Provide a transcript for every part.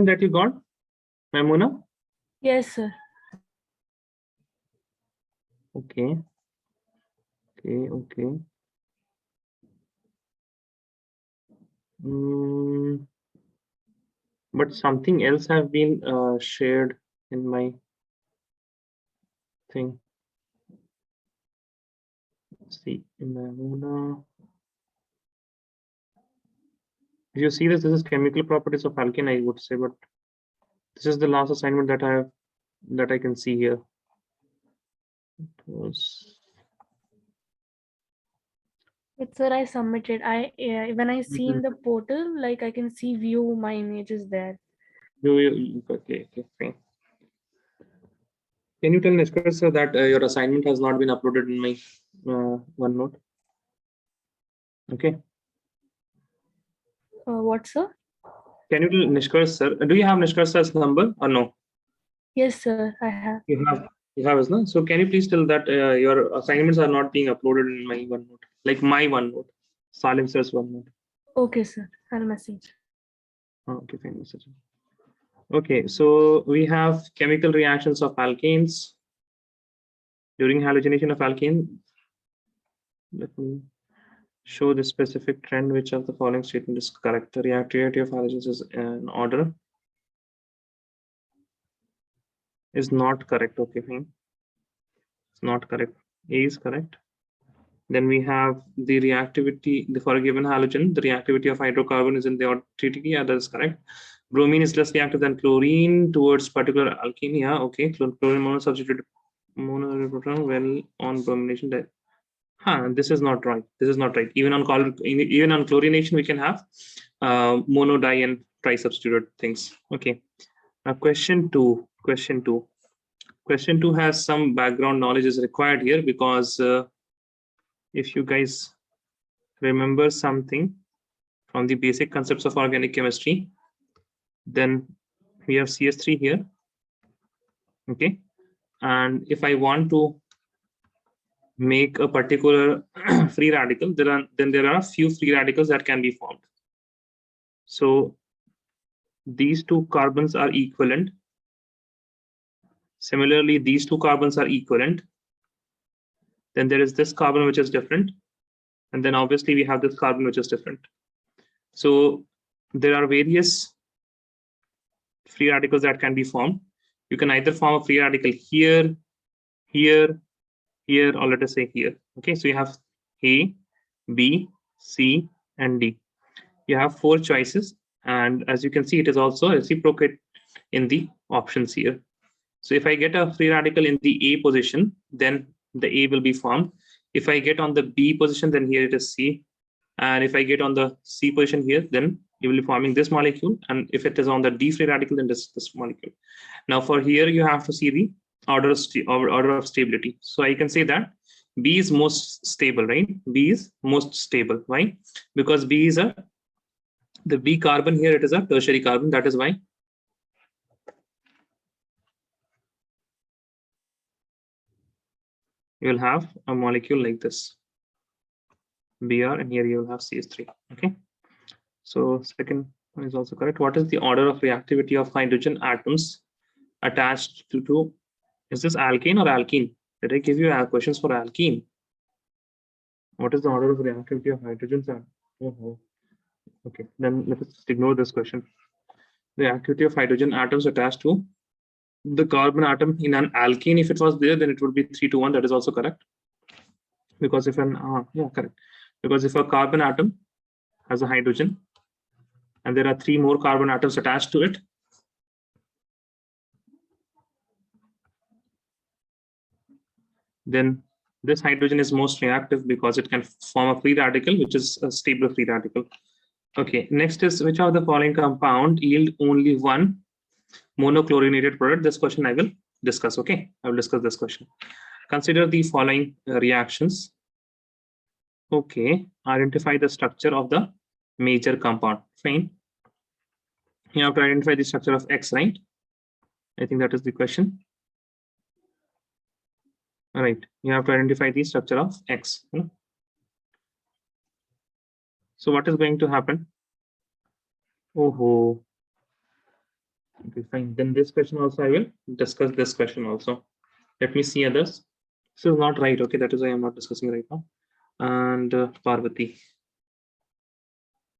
assignment that you got, Maimuna? Yes, sir. Okay. But something else have been shared in my thing. Let's see, Maimuna. If you see this is chemical properties of alkene, I would say, but this is the last assignment that I can see here. It was... It's sir, I submitted. When I see in the portal, like I can see view my images there. Okay, fine. Can you tell Nishkar sir that your assignment has not been uploaded in my OneNote? Okay. What, sir? Can you tell Nishkar sir? Do you have Nishkar sir's number or no? Yes, sir, I have. You have his number. So can you please tell that your assignments are not being uploaded in my OneNote, like my OneNote, Salim sir's OneNote. Okay, sir. I'll message. Okay, fine, message. Okay, so we have chemical reactions of alkanes during halogenation of alkane. Let me show the specific trend. Which of the following statement is correct? The reactivity of halogens is an order. Is not correct. Okay, fine. It's not correct. A is correct. Then we have the reactivity for a given halogen. The reactivity of hydrocarbon is in the order 3 that is correct. Bromine is less reactive than chlorine towards particular alkene. Yeah, okay. Chlorine monosubstituted monoproton well on bromination. This is not right. This is not right. Even on chlorination, we can have mono, di, and tri-substituted things. Okay. Now, question two. Question two has some background knowledge is required here because if you guys remember something from the basic concepts of organic chemistry, then we have CS3 here. Okay. And if I want to make a particular free radical, then there are a few free radicals that can be formed. So these two carbons are equivalent. Similarly, these two carbons are equivalent. Then there is this carbon which is different. And then obviously we have this carbon which is different. So there are various free radicals that can be formed. You can either form a free radical here, here, here, or let us say here. Okay, so you have A, B, C, and D. You have 4 choices, and as you can see, it is also reciprocate in the options here. So if I get a free radical in the A position, then the A will be formed. If I get on the B position, then here it is C. And if I get on the C position here, then you will be forming this molecule. And if it is on the D free radical, then this molecule. Now for here, you have to see the order of stability. So I can say that B is most stable, right? B is most stable. Why? Because B is the B carbon here, it is a tertiary carbon. That is why. You will have a molecule like this, Br, and here you will have CS3. Okay. So second one is also correct. What is the order of reactivity of hydrogen atoms attached to is this alkane or alkene? Did I give you questions for alkene? What is the order of reactivity of hydrogens? Okay, then let us ignore this question. The reactivity of hydrogen atoms attached to the carbon atom in an alkene, if it was there, then it would be 3 to 1. That is also correct. Because if correct. Because if a carbon atom has a hydrogen and there are 3 more carbon atoms attached to it, then this hydrogen is most reactive because it can form a free radical, which is a stable free radical. Okay, next is which of the following compound yield only one monochlorinated product? This question I will discuss. Okay, I will discuss this question. Consider the following reactions. Okay, identify the structure of the major compound. Fine. You have to identify the structure of X, right? I think that is the question. All right, you have to identify the structure of X. So what is going to happen? Oh, Okay, fine. Then this question also I will discuss this question also. Let me see others. This is not right. Okay, that is why I'm not discussing right now. And Parvati.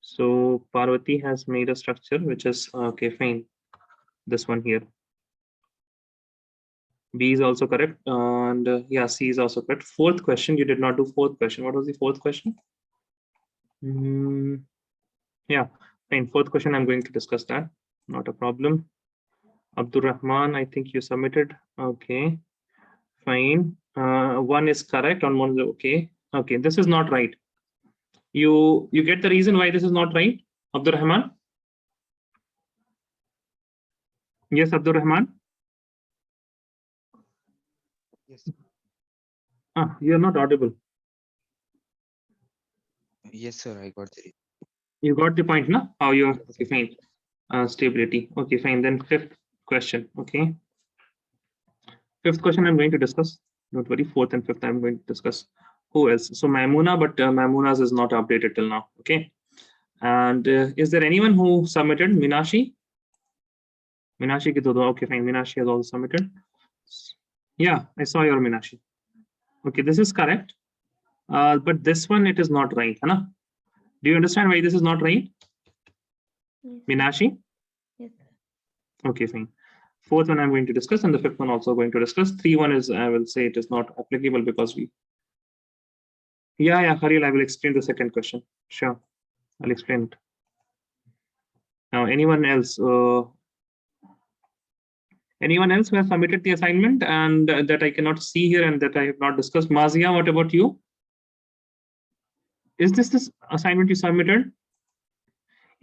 So Parvati has made a structure which is okay, fine. This one here. B is also correct. And yeah, C is also correct. Fourth question, you did not do fourth question. What was the fourth question? Yeah, fine. Fourth question, I'm going to discuss that. Not a problem. Abdul Rahman, I think you submitted. Okay, fine. One is correct on one. Okay, okay. This is not right. You get the reason why this is not right, Abdul Rahman? Yes, Abdul Rahman. Yes. You're not audible. Yes, sir. I got it. You got the point, no? How you're okay, fine. Stability. Okay, fine. Then fifth question. Okay. Fifth question I'm going to discuss. Don't worry. Fourth and fifth I'm going to discuss. Who else? So Maimuna, but Maimuna's is not updated till now. Okay. And is there anyone who submitted? Minashi? Minashi ki do. Okay, fine. Minashi has also submitted. Yeah, I saw your Minashi. Okay, this is correct. But this one, it is not right. Huh? Do you understand why this is not right? Yes. Minashi? Yes. Okay, fine. Fourth one I'm going to discuss, and the fifth one also going to discuss. 3-1 is, I will say, it is not applicable because we. Yeah, Khalil, I will explain the second question. Sure, I'll explain it. Now, anyone else? Anyone else who has submitted the assignment and that I cannot see here and that I have not discussed? Mazia, what about you? Is this assignment you submitted?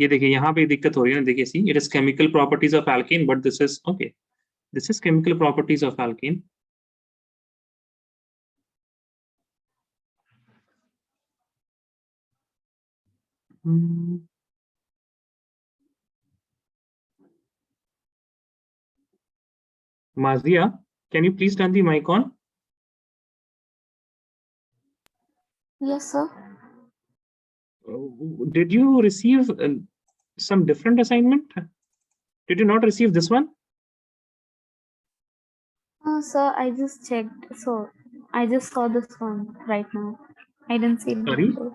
ये देखिए यहाँ पे दिक्कत हो रही है ना, देखिए सी, it is chemical properties of alkane, but this is okay. This is chemical properties of alkane. Mazia, can you please turn the mic on? Yes, sir. Did you receive some different assignment? Did you not receive this one? Sir, I just checked. So I just saw this one right now. I didn't see it Sorry? before.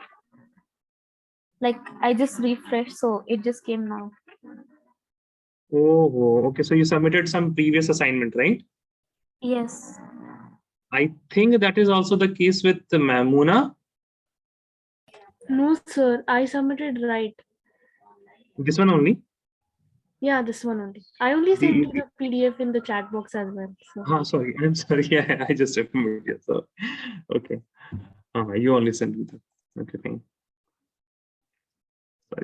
Like I just refreshed, so it just came now. Oh, okay. So you submitted some previous assignment, right? Yes. I think that is also the case with the Maimuna. No, sir. I submitted right. This one only. Yeah, this one only. I only sent you the PDF in the chat box as well. So. Sorry. I'm sorry. Yeah, I just remembered. Yeah, so okay. You only sent me that. Okay, fine.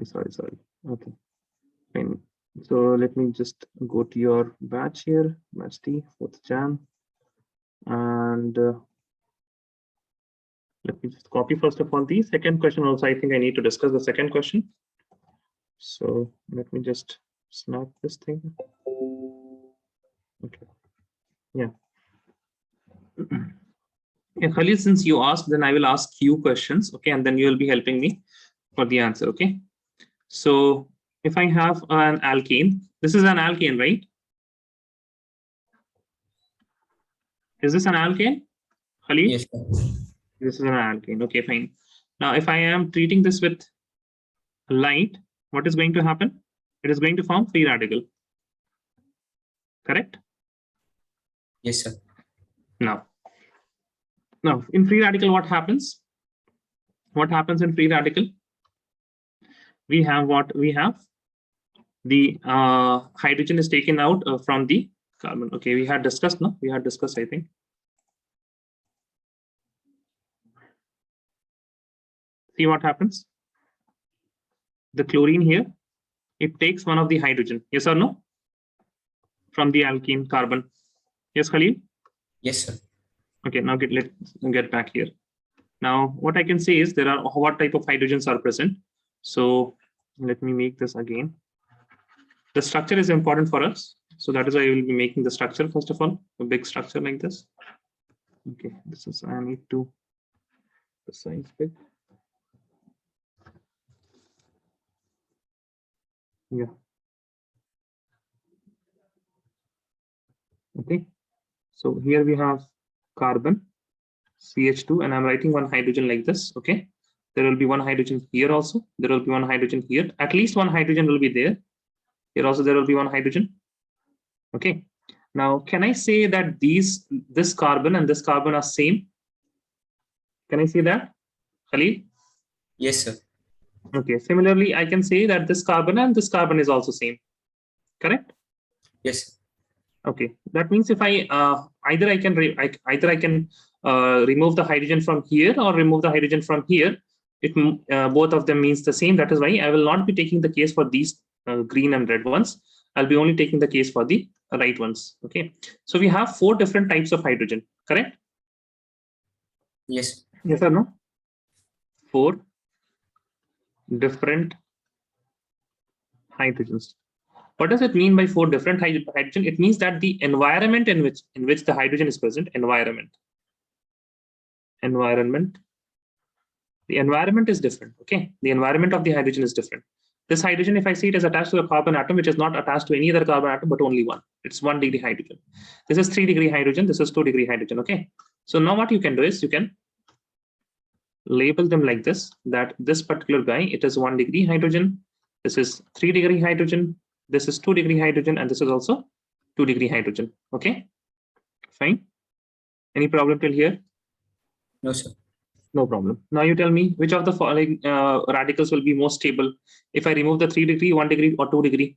Sorry. Okay, fine. So let me just go to your batch here, batch T, 4th Jan. And let me just copy first of all the second question also. I think I need to discuss the second question. So let me just snap this thing. Okay. Yeah. Khalil, since you asked, then I will ask you questions. Okay. And then you will be helping me for the answer. Okay. So if I have an alkane, this is an alkane, right? Is this an alkane, Khalil? Yes, sir. This is an alkane. Okay, fine. Now, if I am treating this with light, what is going to happen? It is going to form free radical. Correct? Yes, sir. Now, in free radical, what happens? What happens in free radical? We have what we have. The hydrogen is taken out from the carbon. Okay, we had discussed, no? We had discussed, I think. See what happens? The chlorine here, it takes one of the hydrogen. Yes or no? From the alkene carbon. Yes, Khalil? Yes, sir. Okay, now let's get back here. Now, what I can say is there are what type of hydrogens are present. So let me make this again. The structure is important for us. So that is why I will be making the structure, first of all, a big structure like this. Okay, this is, I need to, the size big. Yeah. Okay, so here we have carbon, CH2, and I'm writing one hydrogen like this. Okay, there will be one hydrogen here also. There will be one hydrogen here. At least one hydrogen will be there. Here also there will be one hydrogen. Okay, now can I say that this carbon and this carbon are same? Can I say that, Khalil? Yes, sir. Okay, similarly, I can say that this carbon and this carbon is also same, correct? Yes, sir. Okay, that means if I either I can remove the hydrogen from here or remove the hydrogen from here, both of them means the same. That is why I will not be taking the case for these green and red ones. I'll be only taking the case for the right ones. Okay, so we have 4 different types of hydrogen, correct? Yes. Yes or no? 4 different hydrogens. What does it mean by 4 different hydrogen? It means that the environment in which the hydrogen is present, environment, the environment is different. Okay, the environment of the hydrogen is different. This hydrogen, if I see it is attached to a carbon atom, which is not attached to any other carbon atom, but only one. It's 1 degree hydrogen. This is 3 degree hydrogen. This is 2 degree hydrogen. Okay, so now what you can do is you can label them like this, that this particular guy, it is 1 degree hydrogen. This is 3 degree hydrogen. This is 2 degree hydrogen, and this is also 2 degree hydrogen. Okay, fine. Any problem till here? No, sir. No problem. Now you tell me which of the following radicals will be more stable if I remove the 3 degree, 1 degree, or 2 degree?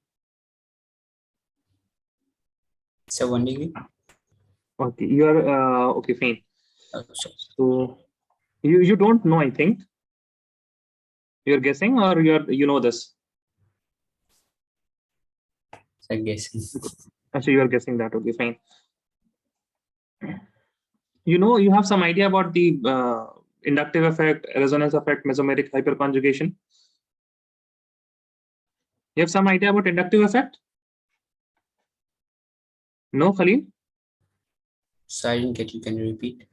So 1 degree. Okay, you are okay, fine. Sir. So you don't know, I think. You're guessing, or you know this? I guess. Actually, you are guessing that. Okay, fine. You know, you have some idea about the inductive effect, resonance effect, mesomeric hyperconjugation. You have some idea about inductive effect? No, Khalil? So I didn't get you. Can you repeat?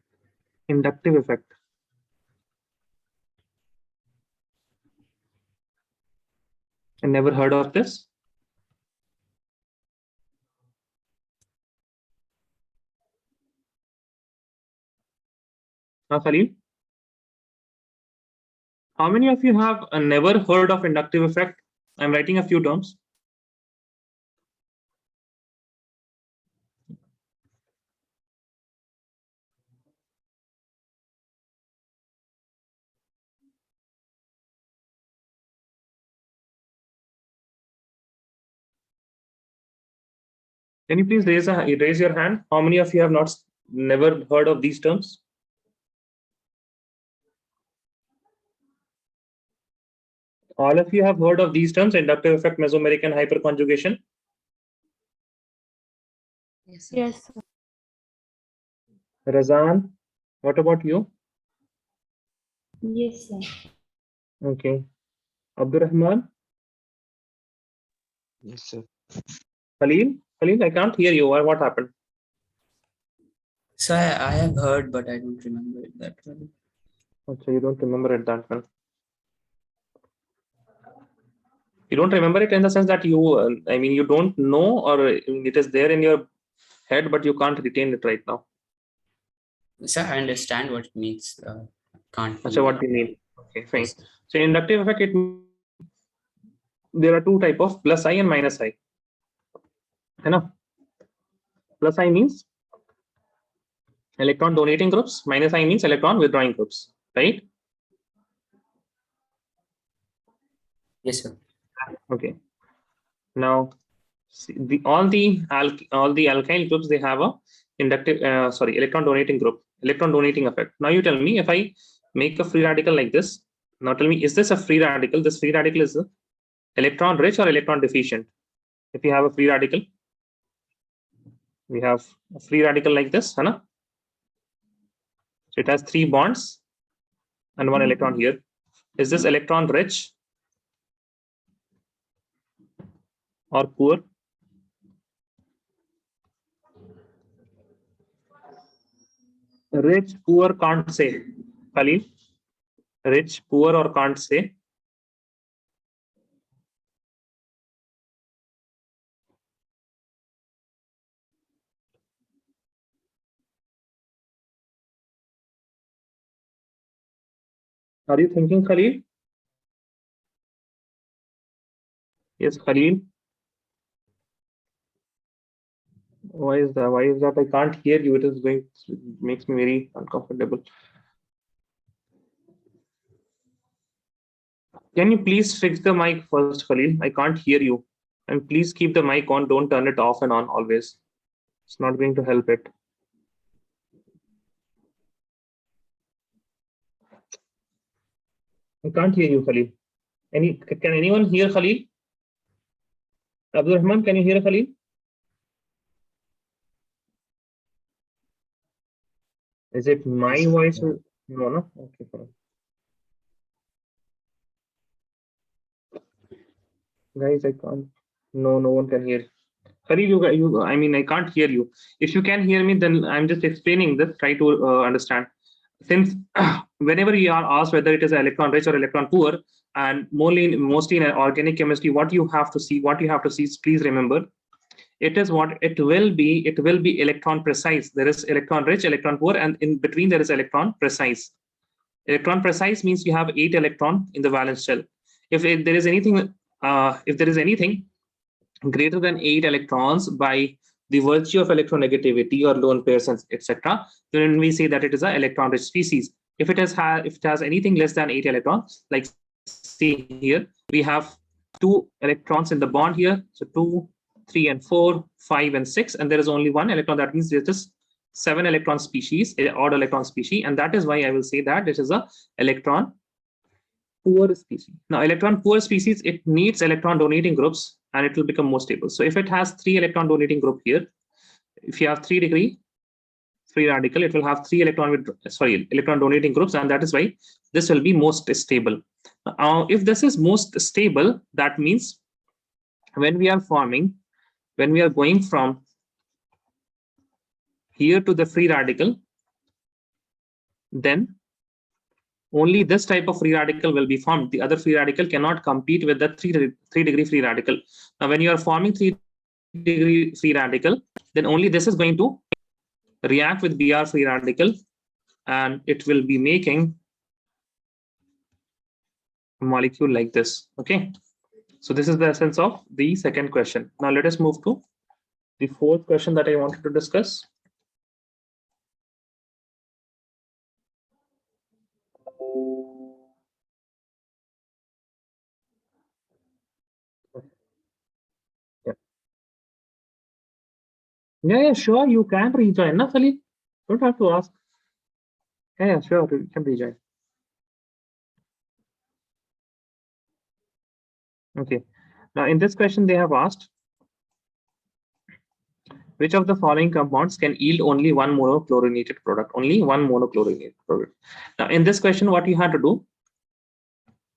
Inductive effect. I never heard of this. Khalil? How many of you have never heard of inductive effect? I'm writing a few terms. Can you please raise your hand? How many of you have never heard of these terms? All of you have heard of these terms, inductive effect, mesomeric, and hyperconjugation? Yes, sir. Yes, sir. Razan, what about you? Yes, sir. Okay. Abdurrahman? Yes, sir. Khalil, I can't hear you. What happened? So I have heard, but I don't remember it that well. Okay, you don't remember it that well. You don't remember it in the sense that you don't know, or it is there in your head, but you can't retain it right now. So I understand what it means. Can't. So what do you mean? Okay, fine. Yes. So inductive effect, there are 2 type of plus I and minus I. Plus I means electron donating groups, minus I means electron withdrawing groups, right? Yes, sir. Okay. Now, see, all the alkyl groups, they have a electron donating group, electron donating effect. Now you tell me, if I make a free radical like this, now tell me, is this a free radical? This free radical is electron rich or electron deficient? If you have a free radical, we have a free radical like this, Hana? So it has 3 bonds and 1 electron here. Is this electron rich or poor? Rich, poor, can't say. Khalil? Rich, poor, or can't say? Are you thinking, Khalil? Yes, Khalil. Why is that? Why is that? I can't hear you. It is going, it makes me very uncomfortable. Can you please fix the mic first, Khalil? I can't hear you. And please keep the mic on. Don't turn it off and on always. It's not going to help it. I can't hear you, Khalil. Can anyone hear Khalil? Abdul Rahman, can you hear Khalil? Is it my Yes, sir. voice? No, no. Okay, fine. Guys, I can't. No, no one can hear. Khalil, I mean, I can't hear you. If you can hear me, then I'm just explaining this. Try to understand. Since whenever you are asked whether it is electron rich or electron poor, and mostly in organic chemistry, what you have to see, please remember, it is what it will be. It will be electron precise. There is electron rich, electron poor, and in between there is electron precise. Electron precise means you have 8 electron in the valence shell. If there is anything greater than 8 electrons by the virtue of electronegativity or lone pairs, etc., then we say that it is an electron rich species. If it has anything less than 8 electrons, like see here, we have 2 electrons in the bond here, so 2, 3, and 4, 5, and 6, and there is only 1 electron. That means it is 7 electron species, odd electron species, and that is why I will say that it is a electron poor species. Now, electron poor species, it needs electron donating groups and it will become more stable. So if it has 3 electron donating group here, if you have 3 degree free radical, it will have 3 electron donating groups, and that is why this will be most stable. If this is most stable, that means when we are going from here to the free radical, then only this type of free radical will be formed. The other free radical cannot compete with the 3 degree free radical. Now, when you are forming 3 degree free radical, then only this is going to react with Br free radical, and it will be making a molecule like this. Okay, so this is the essence of the second question. Now let us move to the fourth question that I wanted to discuss. Yeah, sure, you can rejoin. No, Khalil, don't have to ask. Yeah, sure, you can rejoin. Okay, now in this question they have asked, which of the following compounds can yield only one monochlorinated product? Only one monochlorinated product. Now in this question, what you have to do,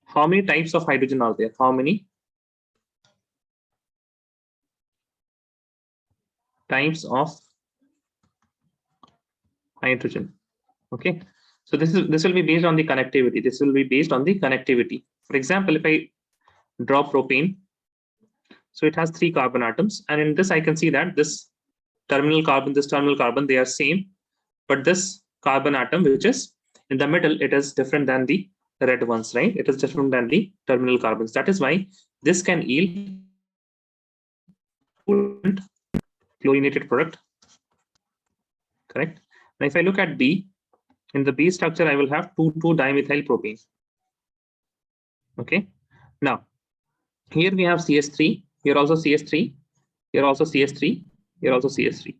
how many types of hydrogen are there? How many types of hydrogen? Okay, so this will be based on the connectivity. This will be based on the connectivity. For example, if I draw propane, so it has 3 carbon atoms, and in this I can see that this terminal carbon, they are same, but this carbon atom which is in the middle, it is different than the red ones, right? It is different than the terminal carbons. That is why this can yield chlorinated product. Correct. Now if I look at B, in the B structure, I will have 2,2-dimethyl propane. Okay. Now here we have CS3, here also CS3, here also CS3, here also CS3.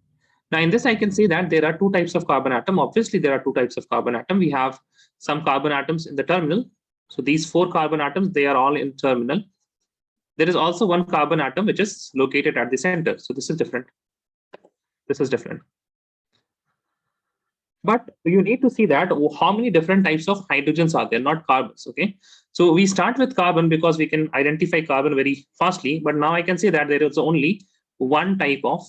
Now in this I can see that there are 2 types of carbon atom. Obviously there are 2 types of carbon atom. We have some carbon atoms in the terminal. So these 4 carbon atoms, they are all in terminal. There is also 1 carbon atom which is located at the center. So this is different. This is different. But you need to see that how many different types of hydrogens are there, not carbons. Okay, so we start with carbon because we can identify carbon very fastly. But now I can say that there is only 1 type of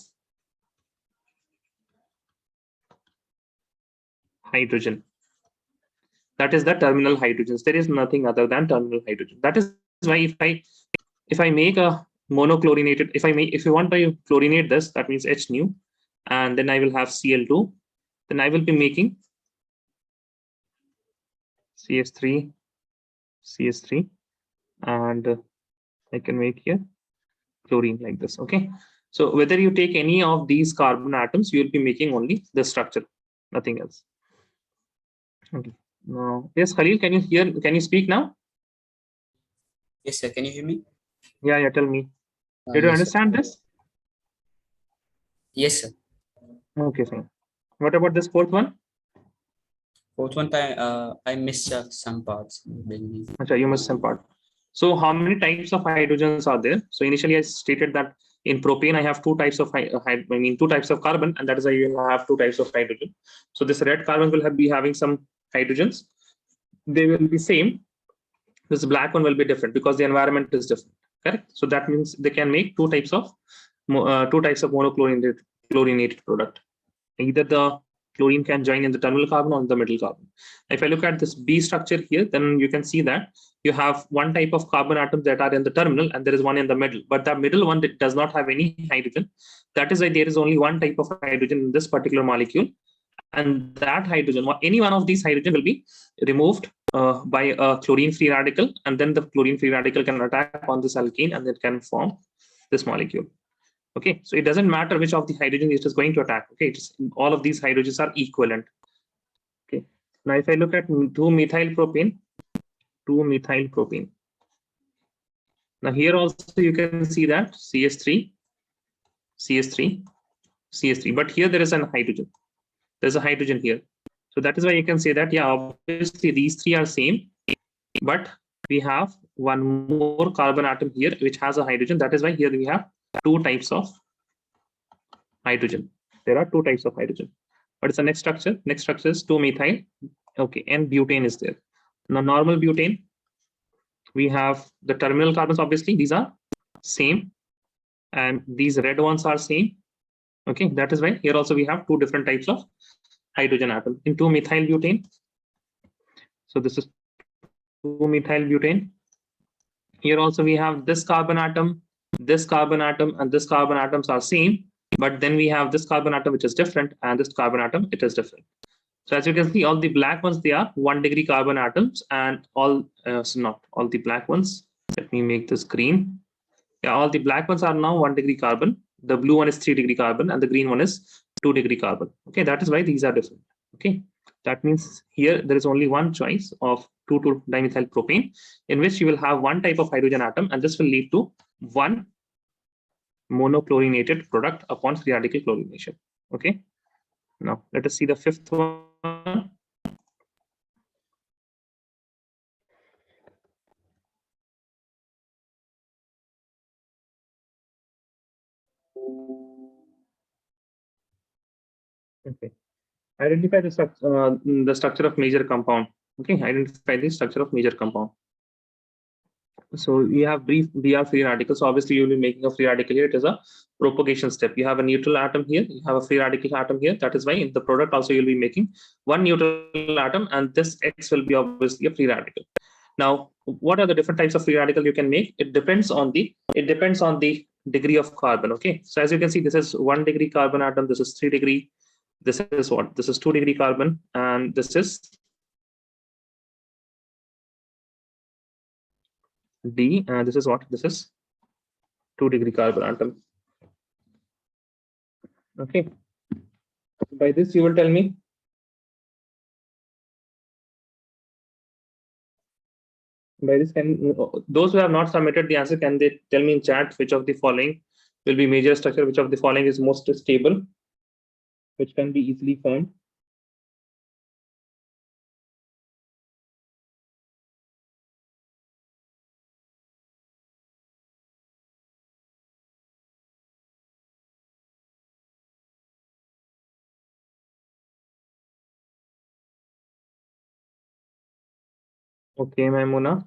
hydrogen. That is the terminal hydrogens. There is nothing other than terminal hydrogen. That is why if I make a monochlorinated, if you want to chlorinate this, that means H nu, and then I will have Cl2. Then I will be making CS3, CH3, and I can make here chlorine like this. Okay. So whether you take any of these carbon atoms, you will be making only the structure, nothing else. Okay. Now, yes, Khalil, can you hear? Can you speak now? Yes, sir. Can you hear me? Yeah. Tell me. Did you Yes, sir. understand this? Yes, sir. Okay, fine. What about this fourth one? Fourth one, I missed some parts in the beginning. Acha, you must some part. So how many types of hydrogens are there? So initially I stated that in propane I have two types of two types of carbon, and that is why you have two types of hydrogen. So this red carbon will be having some hydrogens. They will be same. This black one will be different because the environment is different. Correct. So that means they can make two types of monochlorinated product. Either the chlorine can join in the terminal carbon or the middle carbon. If I look at this B structure here, then you can see that you have one type of carbon atoms that are in the terminal and there is one in the middle, but the middle one that does not have any hydrogen. That is why there is only one type of hydrogen in this particular molecule. And that hydrogen, any one of these hydrogen will be removed by a chlorine free radical, and then the chlorine free radical can attack on this alkene and it can form this molecule. Okay, so it doesn't matter which of the hydrogen it is going to attack. Okay, all of these hydrogens are equivalent. Okay, now if I look at 2-methyl propane, now here also you can see that CH3, but here there is a hydrogen. There's a hydrogen here. So that is why you can say that, yeah, obviously these three are same, but we have one more carbon atom here which has a hydrogen. That is why here we have two types of hydrogen. There are two types of hydrogen. What is the next structure? Next structure is 2-methyl. Okay, and butane is there. Now, normal butane, we have the terminal carbons, obviously, these are same. And these red ones are same. Okay, that is why here also we have two different types of hydrogen atom in 2-methyl butane. So this is 2-methyl butane. Here also we have this carbon atom, and this carbon atoms are same. But then we have this carbon atom which is different, and this carbon atom, it is different. So as you can see, all the black ones, they are 1-degree carbon atoms, and all, so not all the black ones. Let me make this green. Yeah, all the black ones are now 1-degree carbon. The blue one is 3-degree carbon, and the green one is 2-degree carbon. Okay, that is why these are different. Okay, that means here there is only one choice of 2,2-dimethyl propane, in which you will have one type of hydrogen atom, and this will lead to one monochlorinated product upon free radical chlorination. Okay, now let us see the fifth one. Okay, identify the structure of major compound. Okay, identify the structure of major compound. So you have brief Br free radical. So obviously you'll be making a free radical here. It is a propagation step. You have a neutral atom here. You have a free radical atom here. That is why in the product also you'll be making one neutral atom, and this X will be obviously a free radical. Now, what are the different types of free radical you can make? It depends on the degree of carbon. Okay, so as you can see, this is 1-degree carbon atom. This is 3-degree. This is what? This is 2-degree carbon, and this is D. This is what? This is 2-degree carbon atom. Okay. By this, you will tell me. By this, those who have not submitted the answer, can they tell me in chat which of the following will be major structure? Which of the following is most stable? Which can be easily found? Okay, Maimuna.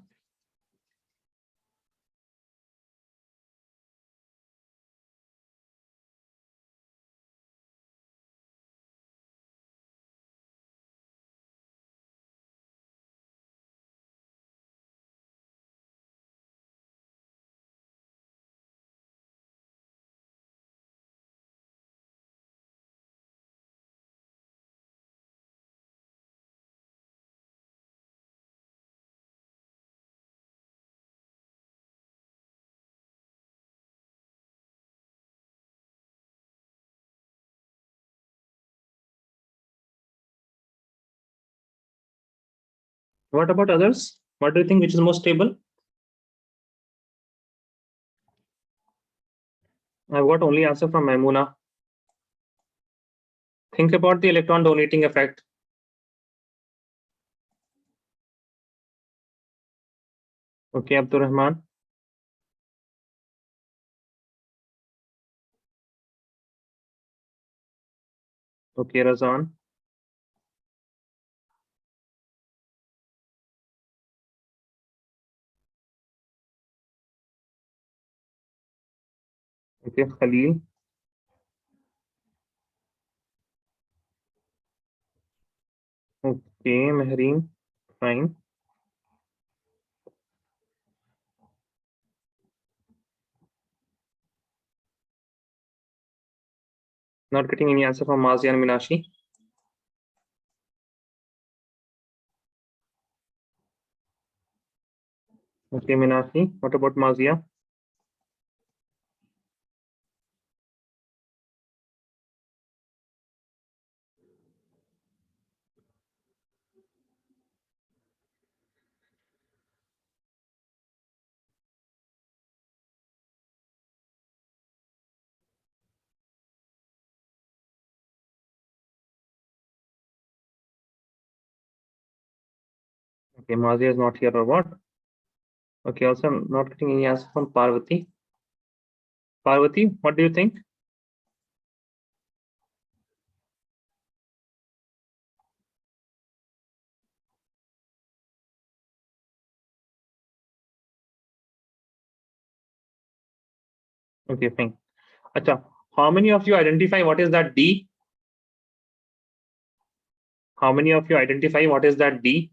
What about others? What do you think which is more stable? I've got only answer from Maimuna. Think about the electron donating effect. Okay, Abdul Rahman. Okay, Razan. Okay, Khalil. Okay, Mehreen. Fine. Not getting any answer from Mazia and Minashi. Okay, Minashi. What about Mazia? Okay, Mazia is not here or what? Okay, also I'm not getting any answer from Parvati. Parvati, what do you think? Okay, fine. Acha, how many of you identify what is that D? How many of you identify what is that D?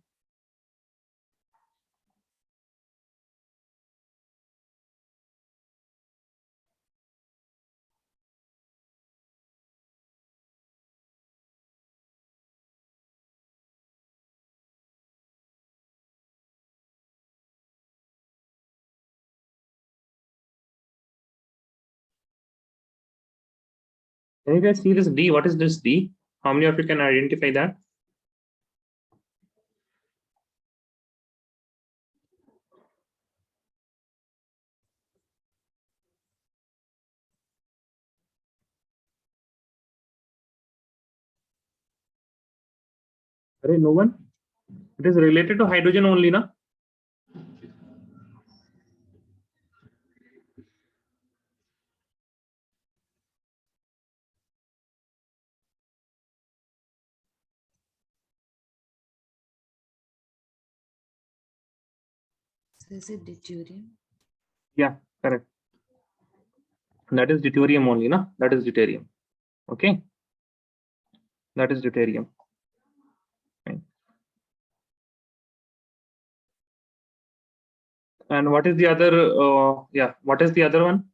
Can you guys see this D? What is this D? How many of you can identify that? No one? It is related to hydrogen only, na? So is it deuterium? Yeah, correct. That is deuterium only, na? That is deuterium. Okay. That is deuterium. Right. And what is the other? Yeah, what is the other one?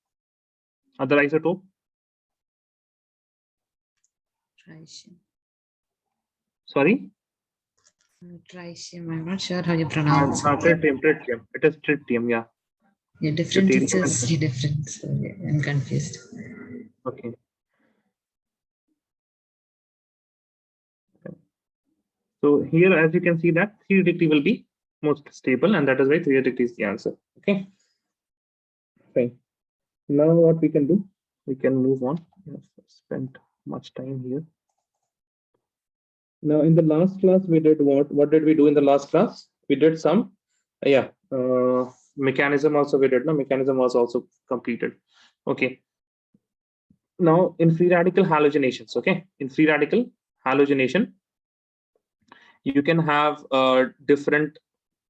Other isotope? Tritium. Sorry? Tritium. I'm not sure how you pronounce it. Tritium, tritium. It is tritium, yeah. Yeah, different. It Deuterium says and different. So I'm confused. okay. So here, as you can see that 3 degree will be most stable, and that is why 3 degree is the answer. Okay. Fine. Now what we can do, we can move on. We have spent much time here. Now in the last class, we did what? What did we do in the last class? We did some, mechanism also we did. No, mechanism was also completed. Okay. Now in free radical halogenations, okay, in free radical halogenation, you can have different.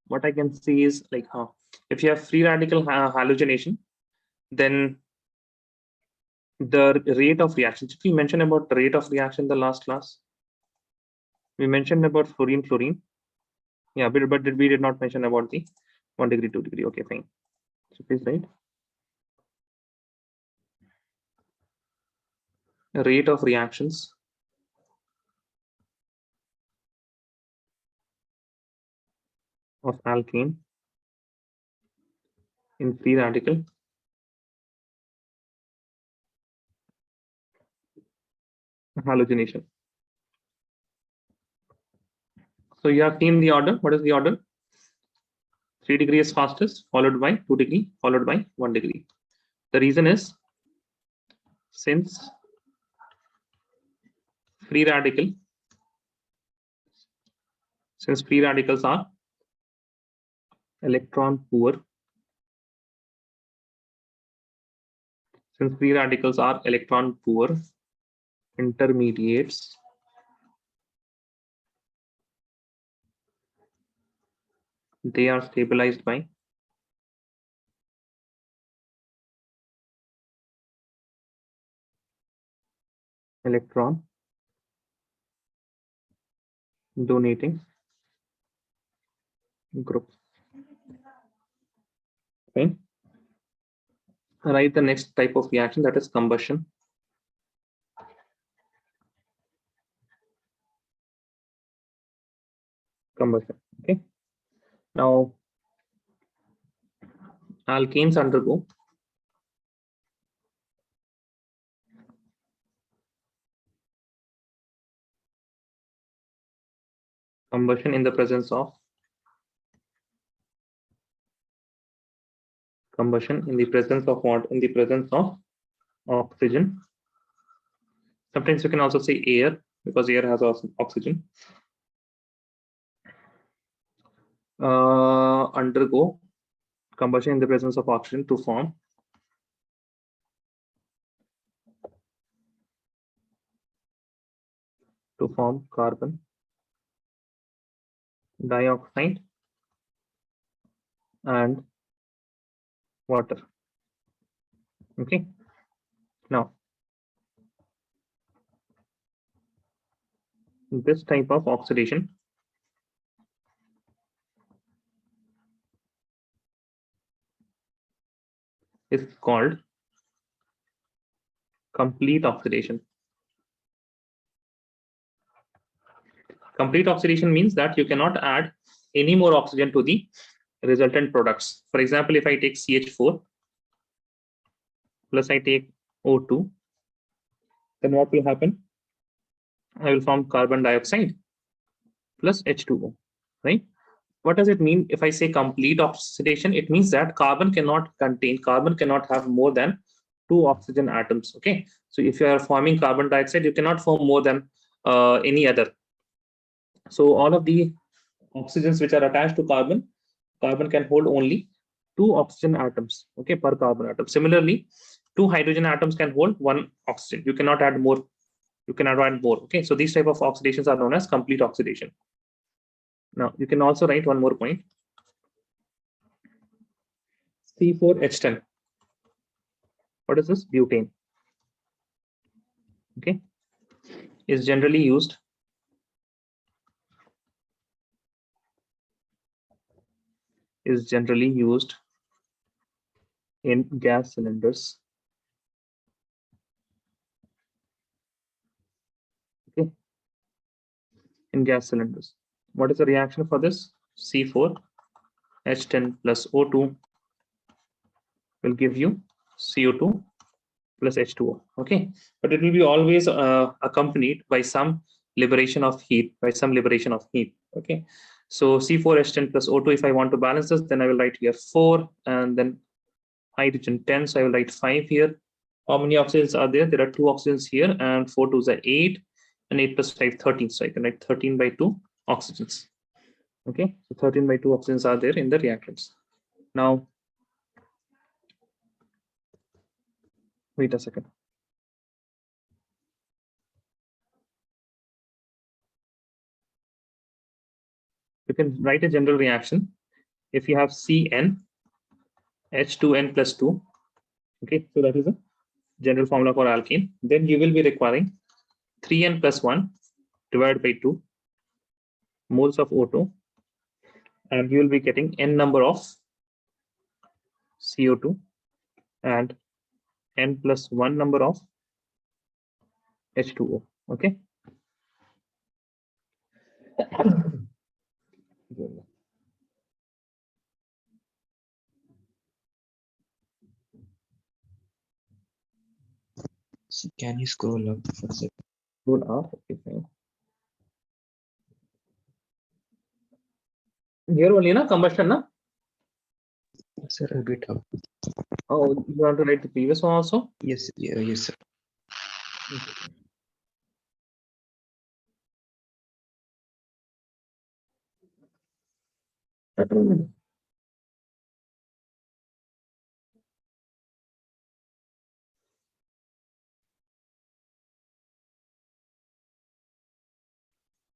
What I can see is like, if you have free radical halogenation, then the rate of reaction. Did we mention about the rate of reaction in the last class? We mentioned about fluorine, fluorine. Yeah, but we did not mention about the 1 degree, 2 degree. Okay, fine. So please write rate of reactions of alkane in free radical halogenation. So you have seen the order. What is the order? 3 degree is fastest, followed by 2 degree, followed by 1 degree. The reason is since free radicals are electron poor, intermediates they are stabilized by electron donating group. Okay. Write the next type of reaction, that is combustion. Okay. Now alkanes undergo combustion in the presence of what? In the presence of oxygen. Sometimes you can also say air, because air has oxygen. Undergo combustion in the presence of oxygen to form carbon dioxide and water. Okay. Now this type of oxidation is called complete oxidation. Complete oxidation means that you cannot add any more oxygen to the resultant products. For example, if I take CH4 plus I take O2, then what will happen? I will form carbon dioxide plus H2O, right? What does it mean if I say complete oxidation? It means that carbon cannot have more than 2 oxygen atoms. Okay, so if you are forming carbon dioxide, you cannot form more than any other. So all of the oxygens which are attached to carbon can hold only 2 oxygen atoms, okay, per carbon atom. Similarly, 2 hydrogen atoms can hold 1 oxygen. You cannot add more. Okay, so these type of oxidations are known as complete oxidation. Now you can also write one more point. C4H10. What is this? Butane. Okay, is generally used in gas cylinders. Okay, in gas cylinders. What is the reaction for this? C4H10 plus O2 will give you CO2 plus H2O. Okay, but it will be always accompanied by some liberation of heat. Okay, so C4H10 plus O2, if I want to balance this, then I will write here 4 and then hydrogen 10. So I will write 5 here. How many oxygens are there? There are 2 oxygens here, and 4 2s are 8, and 8 plus 5 13. So I can write 13 by 2 oxygens. Okay, so 13 by 2 oxygens are there in the reactants. Now wait a second. You can write a general reaction. If you have Cn H2n plus 2, okay, so that is a general formula for alkene. Then you will be requiring 3n plus 1 divided by 2 moles of O2, and you will be getting n number of CO2 and n plus 1 number of H2O. Okay. So can you scroll up for a second? Roll up. Okay, fine. Here only, na combustion, na? Sir, a bit up. Oh, you want to write the previous one also? Yes, yeah, yes, sir.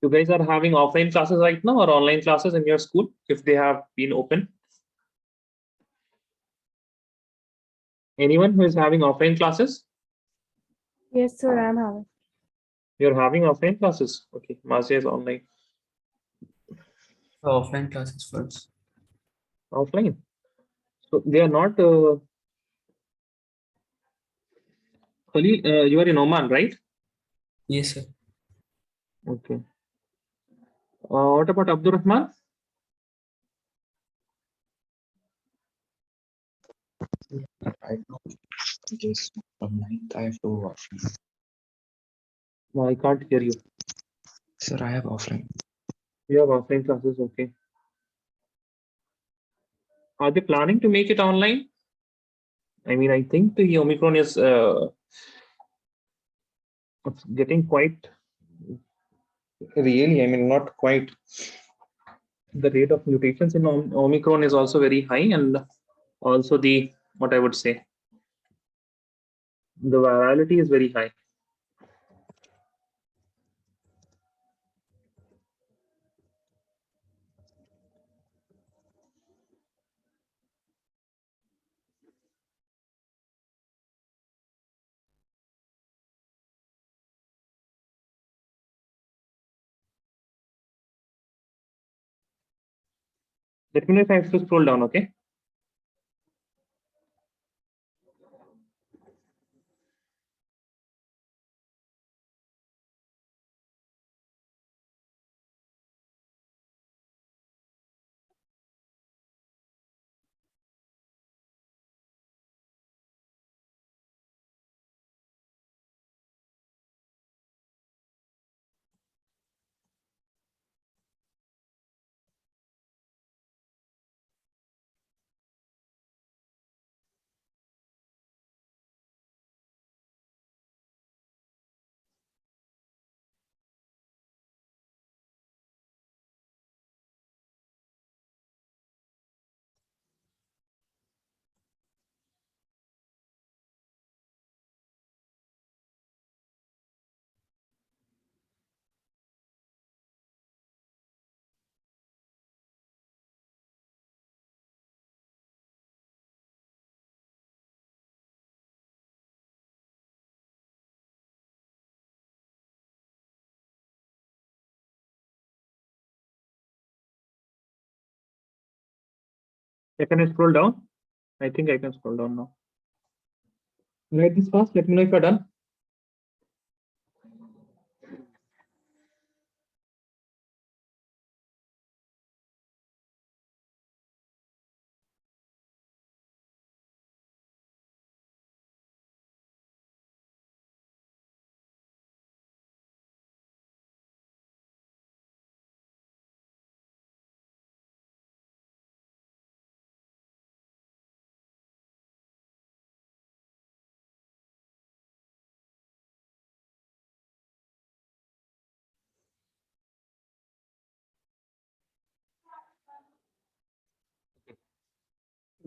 You guys are having offline classes right now or online classes in your school if they have been open? Anyone who is having offline classes? Yes, sir, I'm having. You're having offline classes. Okay, Marcia is online. Offline classes first. Offline. So they are not. Khalil, you are in Oman, right? Yes, sir. Okay. What about Abdurrahman? Right now, just from 9th, I have to offline. No, I can't hear you. Sir, I have offline. You have offline classes. Okay. Are they planning to make it online? I mean, I think the Omicron is it's getting quite really. I mean, not quite. The rate of mutations in Omicron is also very high, and also the what I would say, the virality is very high. Let me know if I have to scroll down. Okay. Can I scroll down? I think I can scroll down now. Write this fast. Let me know if you're done.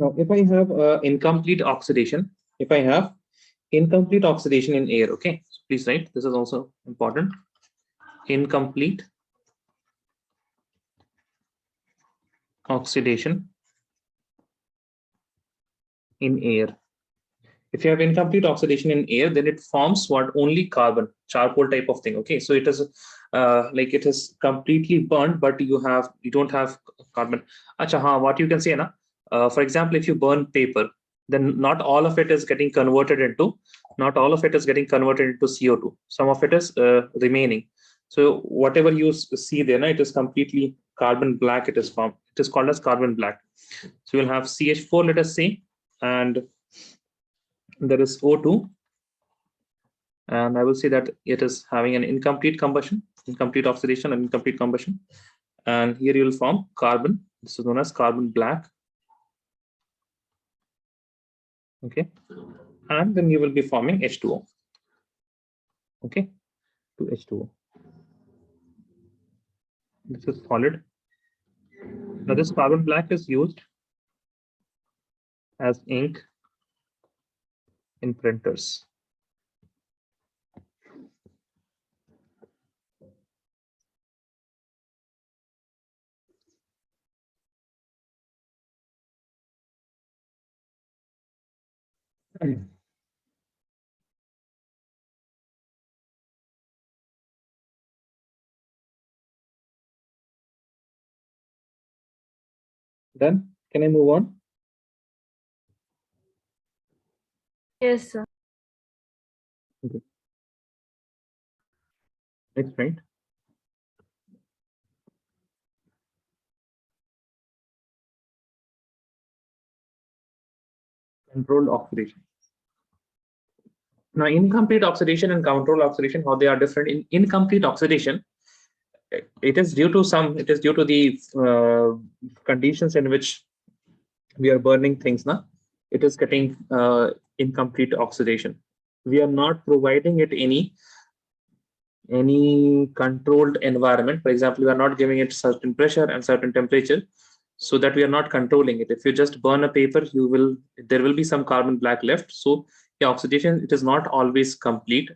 Now, if I have incomplete oxidation, if I have incomplete oxidation in air, okay, so please write, this is also important. Incomplete oxidation in air. If you have incomplete oxidation in air, then it forms what? Only carbon, charcoal type of thing. Okay, so it is like it is completely burnt, but you don't have carbon. Acha, what you can say, na? For example, if you burn paper, then not all of it is getting converted into CO2. Some of it is remaining. So whatever you see there, na, it is completely carbon black. It is formed. It is called as carbon black. So you'll have CH4, let us say, and there is O2, and I will say that it is having an incomplete combustion, incomplete oxidation and incomplete combustion. And here you will form carbon This is known as carbon black. Okay, and then you will be forming H2O. Okay, to H2O. This is solid. Now this carbon black is used as ink in printers. Then can I move on? Yes, sir. Next, right? Controlled oxidation. Now, incomplete oxidation and controlled oxidation, how they are different. In incomplete oxidation, it is due to the conditions in which we are burning things now. It is getting incomplete oxidation. We are not providing it any controlled environment. For example, we are not giving it certain pressure and certain temperature, so that we are not controlling it. If you just burn a paper, there will be some carbon black left. So the oxidation, it is not always complete.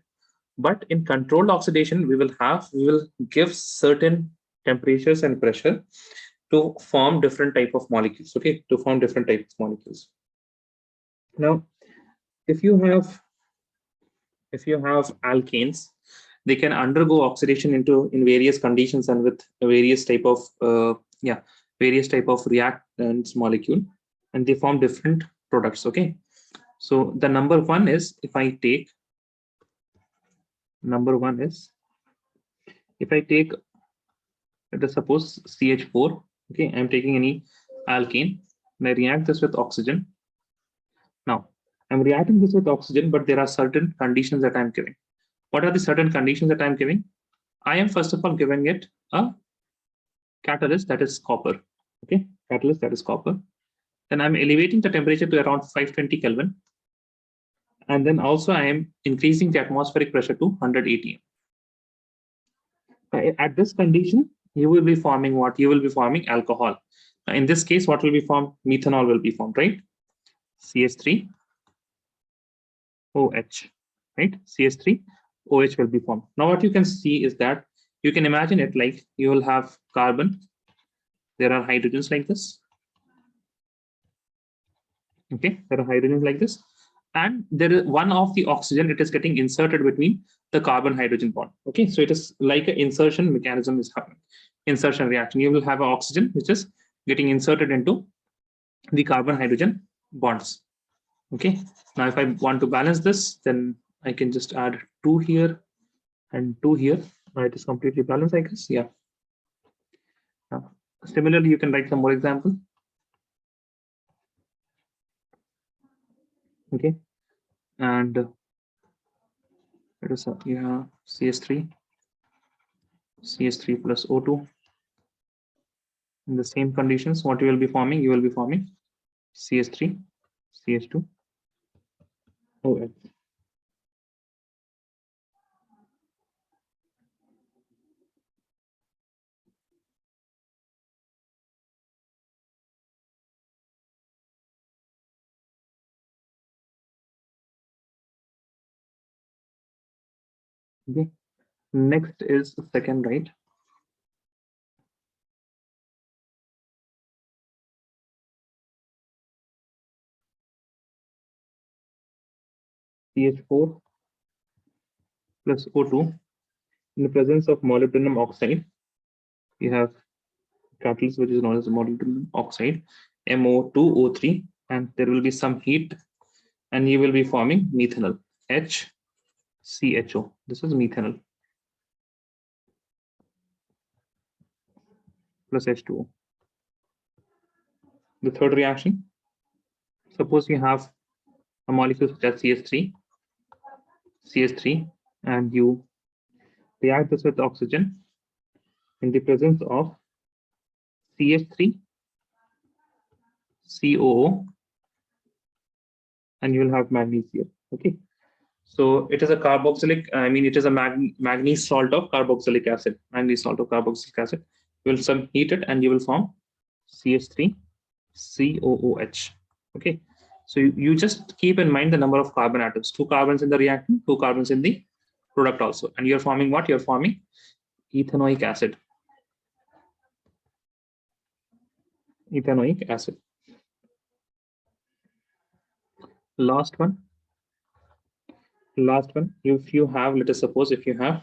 But in controlled oxidation, we will give certain temperatures and pressure to form different type of molecules. Okay, to form different types of molecules. Now, if you have alkanes, they can undergo oxidation in various conditions and with various type of reactants molecule, and they form different products. Okay, so the number one is, if I take, let us suppose CH4. Okay, I'm taking any alkane and I react this with oxygen. Now I'm reacting this with oxygen, but there are certain conditions that I'm giving. What are the certain conditions that I'm giving? I am first of all giving it a catalyst, that is copper. Okay, catalyst, that is copper. Then I'm elevating the temperature to around 520 Kelvin. And then also I am increasing the atmospheric pressure to 100 atm. At this condition, you will be forming what? You will be forming alcohol. In this case, what will be formed? Methanol will be formed, right? CH3OH, right? CH3OH will be formed. Now what you can see is that you can imagine it like you will have carbon. There are hydrogens like this. Okay, there are hydrogens like this. And there is one of the oxygen, it is getting inserted between the carbon hydrogen bond. Okay, so it is like an insertion mechanism is happening. Insertion reaction. You will have an oxygen which is getting inserted into the carbon hydrogen bonds. Okay, now if I want to balance this, then I can just add 2 here and 2 here. Now it is completely balanced, I guess. Yeah. Now, similarly, you can write some more example. Okay, and it is CH3 plus O2. In the same conditions, what you will be forming? You will be forming CH3, CH2, OH. Okay. Next is the second, right? CH4 plus O2 in the presence of molybdenum oxide. You have catalyst which is known as molybdenum oxide, MO2O3, and there will be some heat, and you will be forming methanol, HCHO. This is methanol plus H2O. The third reaction, suppose you have a molecule such as CH3, and you react this with oxygen in the presence of CH3 COO, and you will have manganese here. Okay. So it is a carboxylic, it is a manganese salt of carboxylic acid, manganese salt of carboxylic acid. You will heat it and you will form CH3 COOH. Okay. So you just keep in mind the number of carbon atoms, 2 carbons in the reactant, 2 carbons in the product also. And you're forming what? You're forming ethanoic acid. Ethanoic acid. Last one. If you have, let us suppose if you have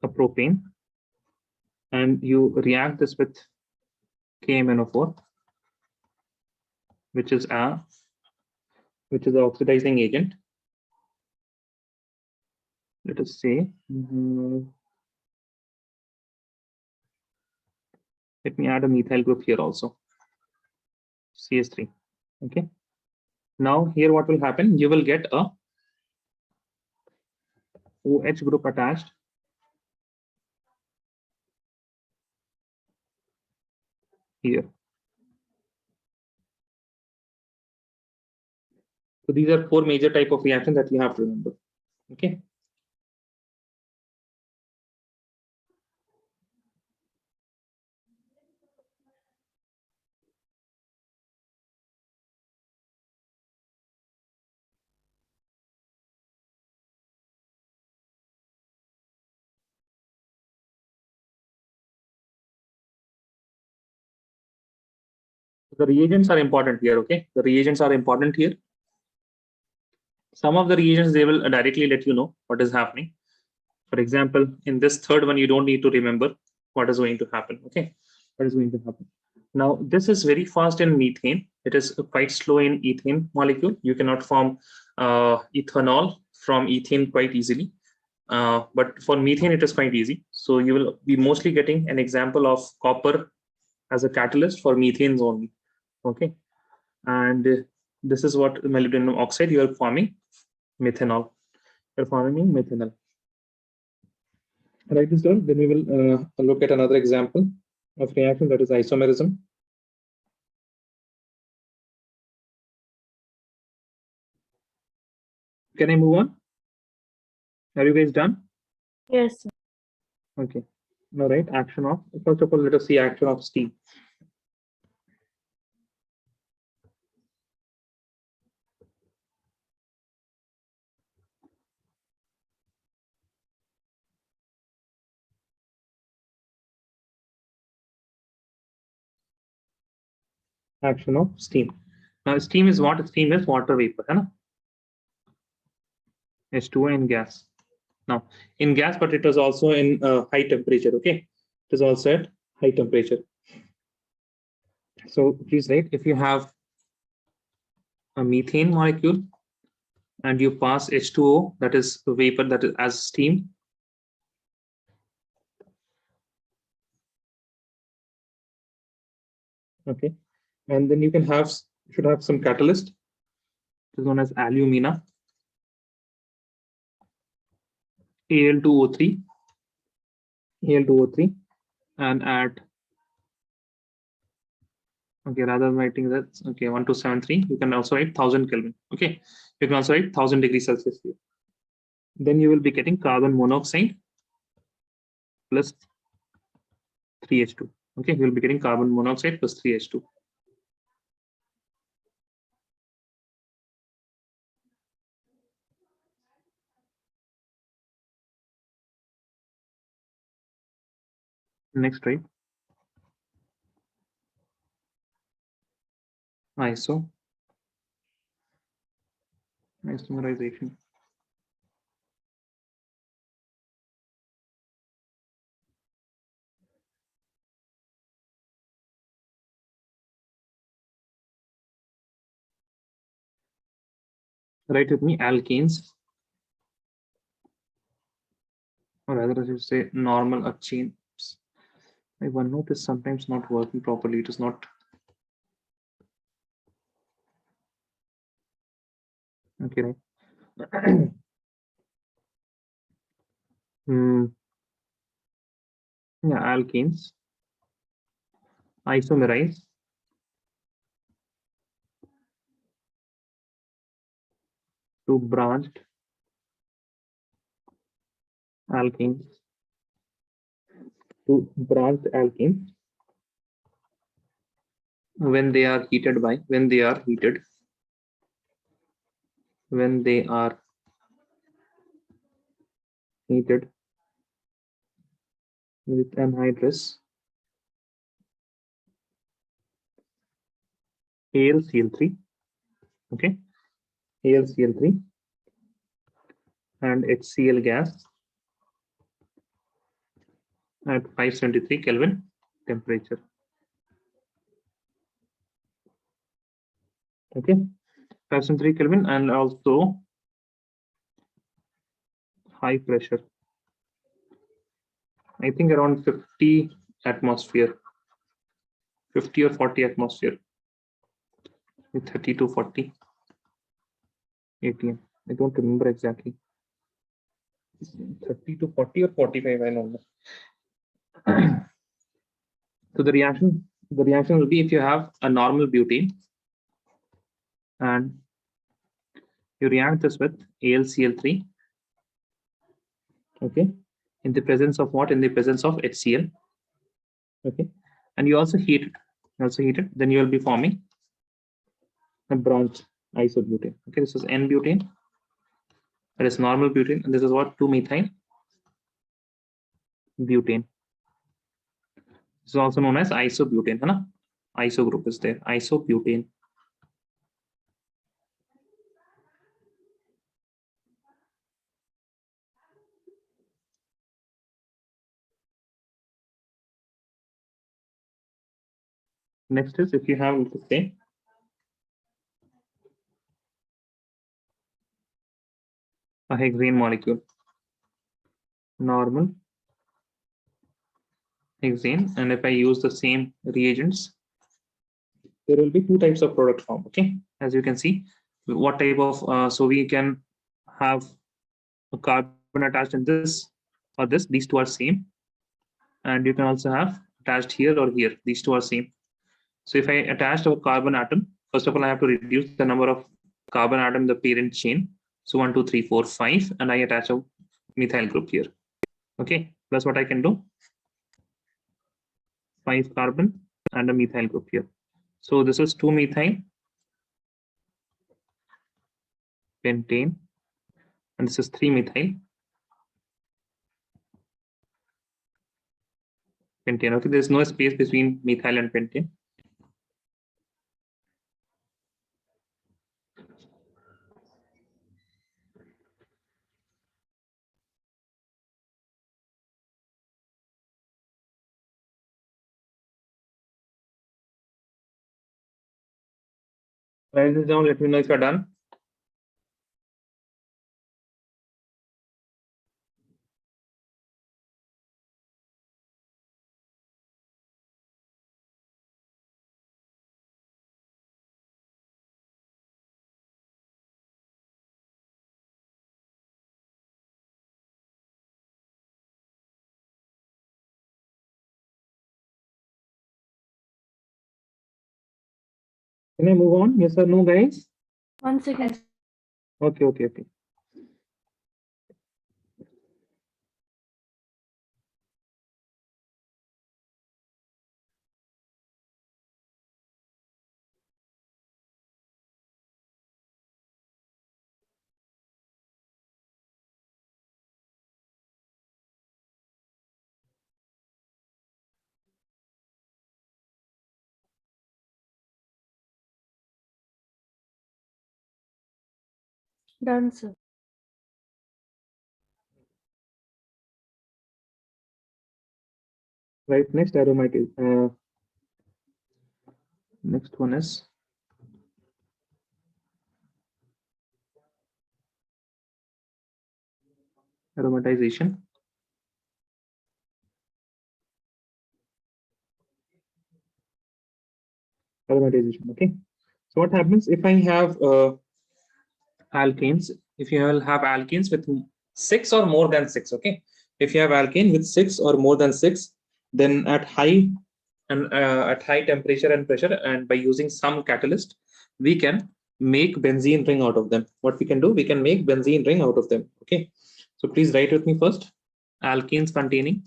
a propane and you react this with KMnO4, which is an oxidizing agent. Let us say, let me add a methyl group here also, CH3. Okay. Now here what will happen? You will get a OH group attached here. So these are 4 major type of reactions that you have to remember. Okay. The reagents are important here. Okay. The reagents are important here. Some of the reagents, they will directly let you know what is happening. For example, in this third one, you don't need to remember what is going to happen. Okay. What is going to happen? Now, this is very fast in methane. It is quite slow in ethane molecule. You cannot form ethanol from ethane quite easily. But for methane, it is quite easy. So you will be mostly getting an example of copper as a catalyst for methanes only. Okay. And this is what molybdenum oxide you are forming methanol. You're forming methanol. Write this down. Then we will look at another example of reaction, that is isomerism. Can I move on? Are you guys done? Yes, sir. Okay. All right. Action of, first of all, let us see action of steam. Action of steam. Now, steam is what? Steam is water vapor. Hai na? H2O in gas. Now, in gas, but it is also in high temperature. Okay. It is also at high temperature. So please write, if you have a methane molecule and you pass H2O, that is vapor, that is as steam. Okay. And then you should have some catalyst, which is known as alumina, Al2O3, and add, okay, rather than writing that, okay, 1273, you can also write 1000 Kelvin. Okay, you can also write 1000 degrees Celsius here. Then you will be getting carbon monoxide plus 3H2. Okay, you will be getting carbon monoxide plus 3H2. Next, right? Isomerization. Write with me alkanes, or rather I should say normal chain. My OneNote is sometimes not working properly. It is not. Okay, right. Yeah, alkanes. isomerize to branched alkenes when they are heated with anhydrous AlCl3, okay, AlCl3 and HCl gas at 573 Kelvin temperature. Okay, 573 Kelvin and also high pressure. I think around 50 atmosphere, 50 or 40 atmosphere, with 30 to 40 atm. I don't remember exactly. 30 to 40 or 45, I don't know. So the reaction will be if you have a normal butane and you react this with AlCl3, okay, in the presence of what? In the presence of HCl, okay, and you also heat it, then you will be forming a bronze isobutane. Okay, this is N-butane, that is normal butane, and this is what? 2-methyl butane. This is also known as isobutane, है ना? Iso group is there, isobutane. Next is if you have, let's say, a hexane molecule, normal hexane, and if I use the same reagents, there will be two types of product form. Okay, as you can see, what type of so we can have a carbon attached in this or this. These two are same, and you can also have attached here or here. These two are same. So if I attach a carbon atom, first of all, I have to reduce the number of carbon atom in the parent chain. So 1, 2, 3, 4, 5, and I attach a methyl group here. Okay, that's what I can do. 5 carbon and a methyl group here. So this is 2-methyl pentane, and this is 3-methyl pentane. Okay, there's no space between methyl and pentane. Write this down, let me know if you're done. Can I move on? Yes or no, guys? 1 second. Okay. Done, sir. Right, next aromatic. Next one is aromatization. Aromatization. Okay. So what happens if I have alkanes? If you will have alkanes with 6 or more than 6, okay. If you have alkane with 6 or more than 6, then at high and at high temperature and pressure, and by using some catalyst, we can make benzene ring out of them. What we can do, we can make benzene ring out of them. Okay, so please write with me first. Alkenes containing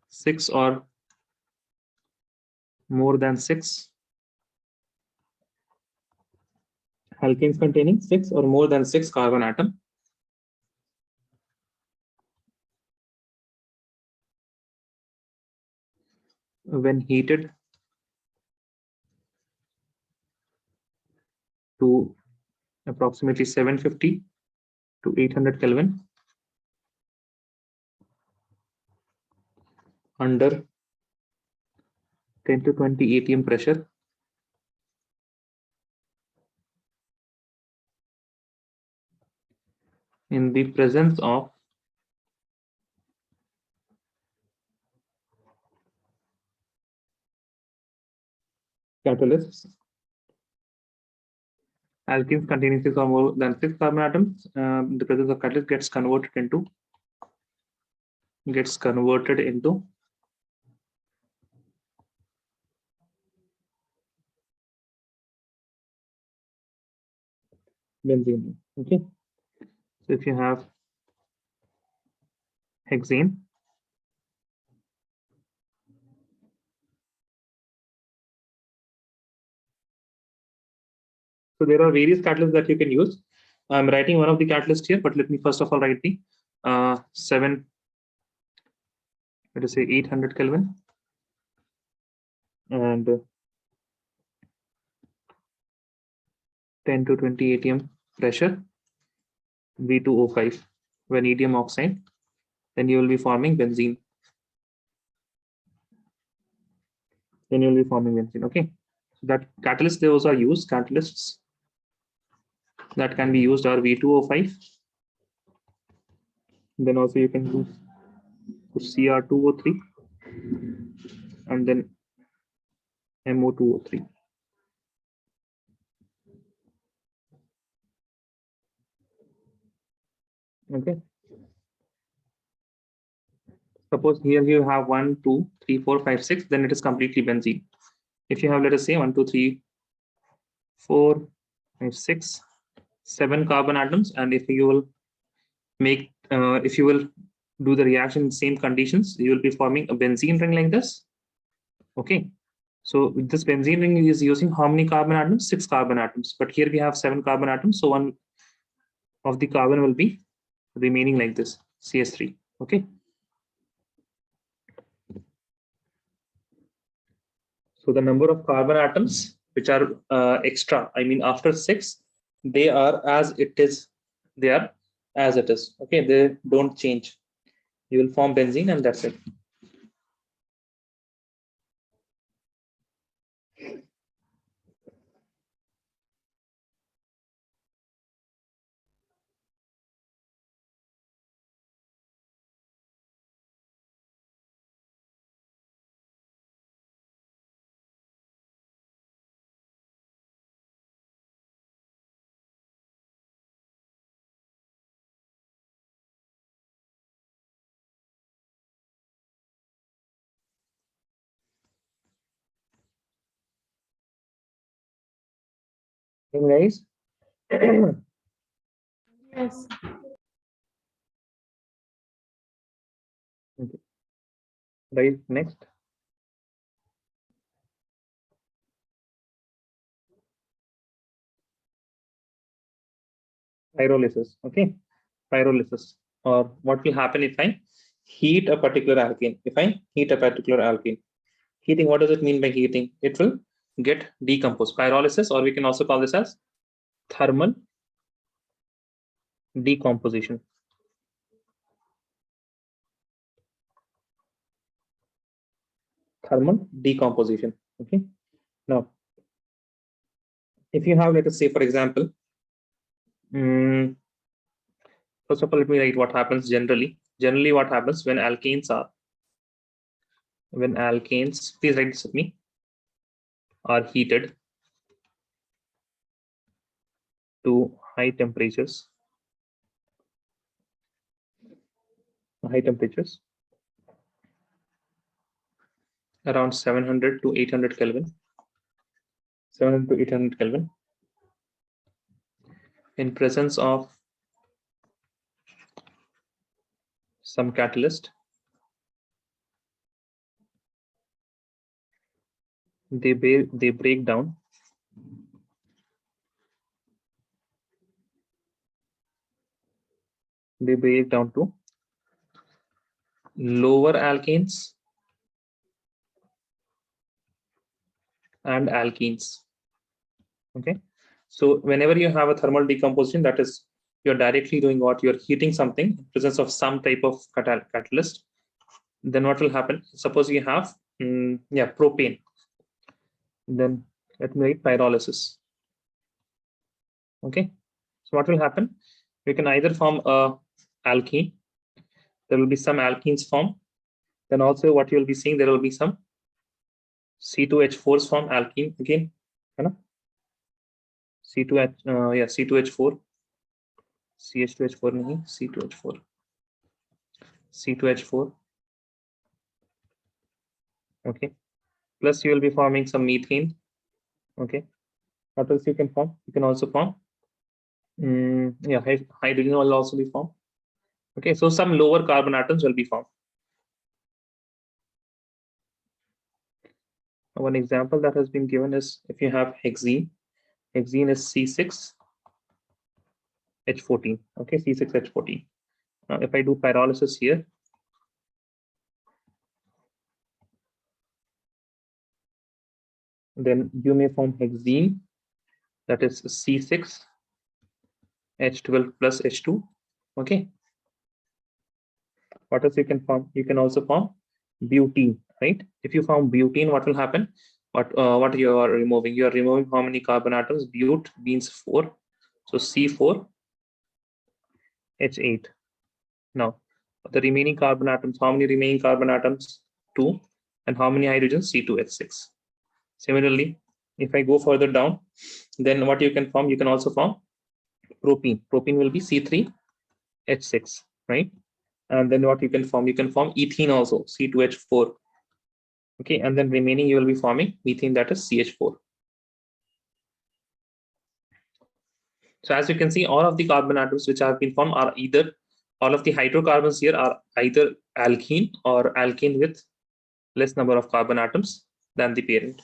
six or more than six. Alkenes containing 6 or more than 6 carbon atom. When heated to approximately 750 to 800 Kelvin under 10 to 20 atm pressure, in the presence of catalysts, alkenes containing 6 or more than 6 carbon atoms, the presence of catalyst gets converted into benzene. Okay, so if you have hexane, so there are various catalysts that you can use. I'm writing one of the catalysts here, but let me first of all write the 800 Kelvin and 10 to 20 atm pressure, V2O5, vanadium oxide. Then you will be forming benzene. Okay, so that catalyst, those are used catalysts that can be used are V2O5. Then also you can use Cr2O3 and then MO2O3. Okay, suppose here you have 1, 2, 3, 4, 5, 6, then it is completely benzene. If you have, let us say 1, 2, 3, 4, 5, 6, 7 carbon atoms, and if you will make if you will do the reaction in same conditions, you will be forming a benzene ring like this. Okay, so this benzene ring is using how many carbon atoms? 6 carbon atoms, but here we have 7 carbon atoms, so one of the carbon will be remaining like this, CS3. Okay, so the number of carbon atoms which are extra, I mean after 6, they are as it is. They are as it is. Okay, they don't change. You will form benzene and that's it. Guys. Yes. Okay. Right, next. Pyrolysis. Okay, pyrolysis, or what will happen if I heat a particular alkane? If I heat a particular alkane, heating, what does it mean by heating? It will get decomposed. Pyrolysis, or we can also call this as thermal decomposition. Thermal decomposition. Okay, now if you have, let us say, for example, first of all, let me write what happens generally. Generally, what happens when alkanes, please write this with me, are heated to high temperatures high temperatures, around 700 to 800 Kelvin. 700 to 800 Kelvin in presence of some catalyst. They break down to lower alkanes and alkenes. Okay, so whenever you have a thermal decomposition, that is, you're directly doing what? You're heating something in presence of some type of catalyst. Then what will happen? Suppose you have propane. Then let me write pyrolysis. Okay, so what will happen? We can either form a alkene. There will be some alkenes formed. Then also what you will be seeing, there will be some C2H4s form alkene again. C2H4, CH2H4 nahi, C2H4, C2H4. Okay, plus you will be forming some methane. Okay, what else you can form? You can also form hydrogen will also be formed. Okay, so some lower carbon atoms will be formed. One example that has been given is if you have hexene. Hexene is C6H14. Okay, C6H14. Now, if I do pyrolysis here, then you may form hexene, that is C6H12 plus H2. Okay. What else you can form? You can also form butene, right? If you form butene, what will happen? What you are removing? You are removing how many carbon atoms? Bute means 4, so C4H8. Now, the remaining carbon atoms, how many remaining carbon atoms? 2. And how many hydrogens? C2H6. Similarly, if I go further down, then what you can form? You can also form propene. Propene will be C3H6, right? And then what you can form? You can form ethene also, C2H4. Okay, and then remaining you will be forming methane, that is CH4. So as you can see, all of the carbon atoms which have been formed are either, all of the hydrocarbons here are either alkene or alkane with less number of carbon atoms than the parent.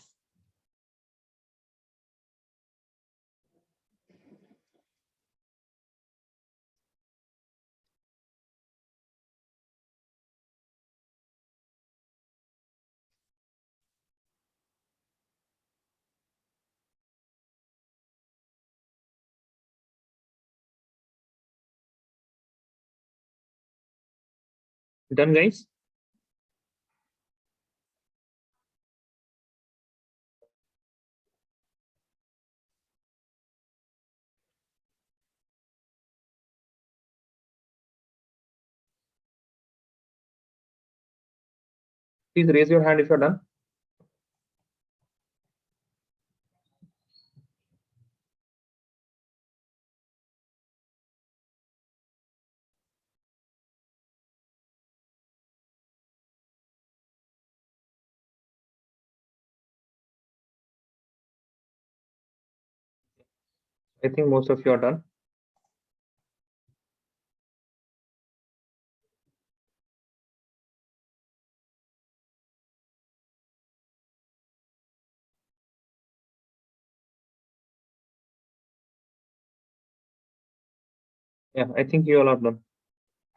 Done, guys? Please raise your hand if you're done. I think most of you are done. Yeah, I think you all are done.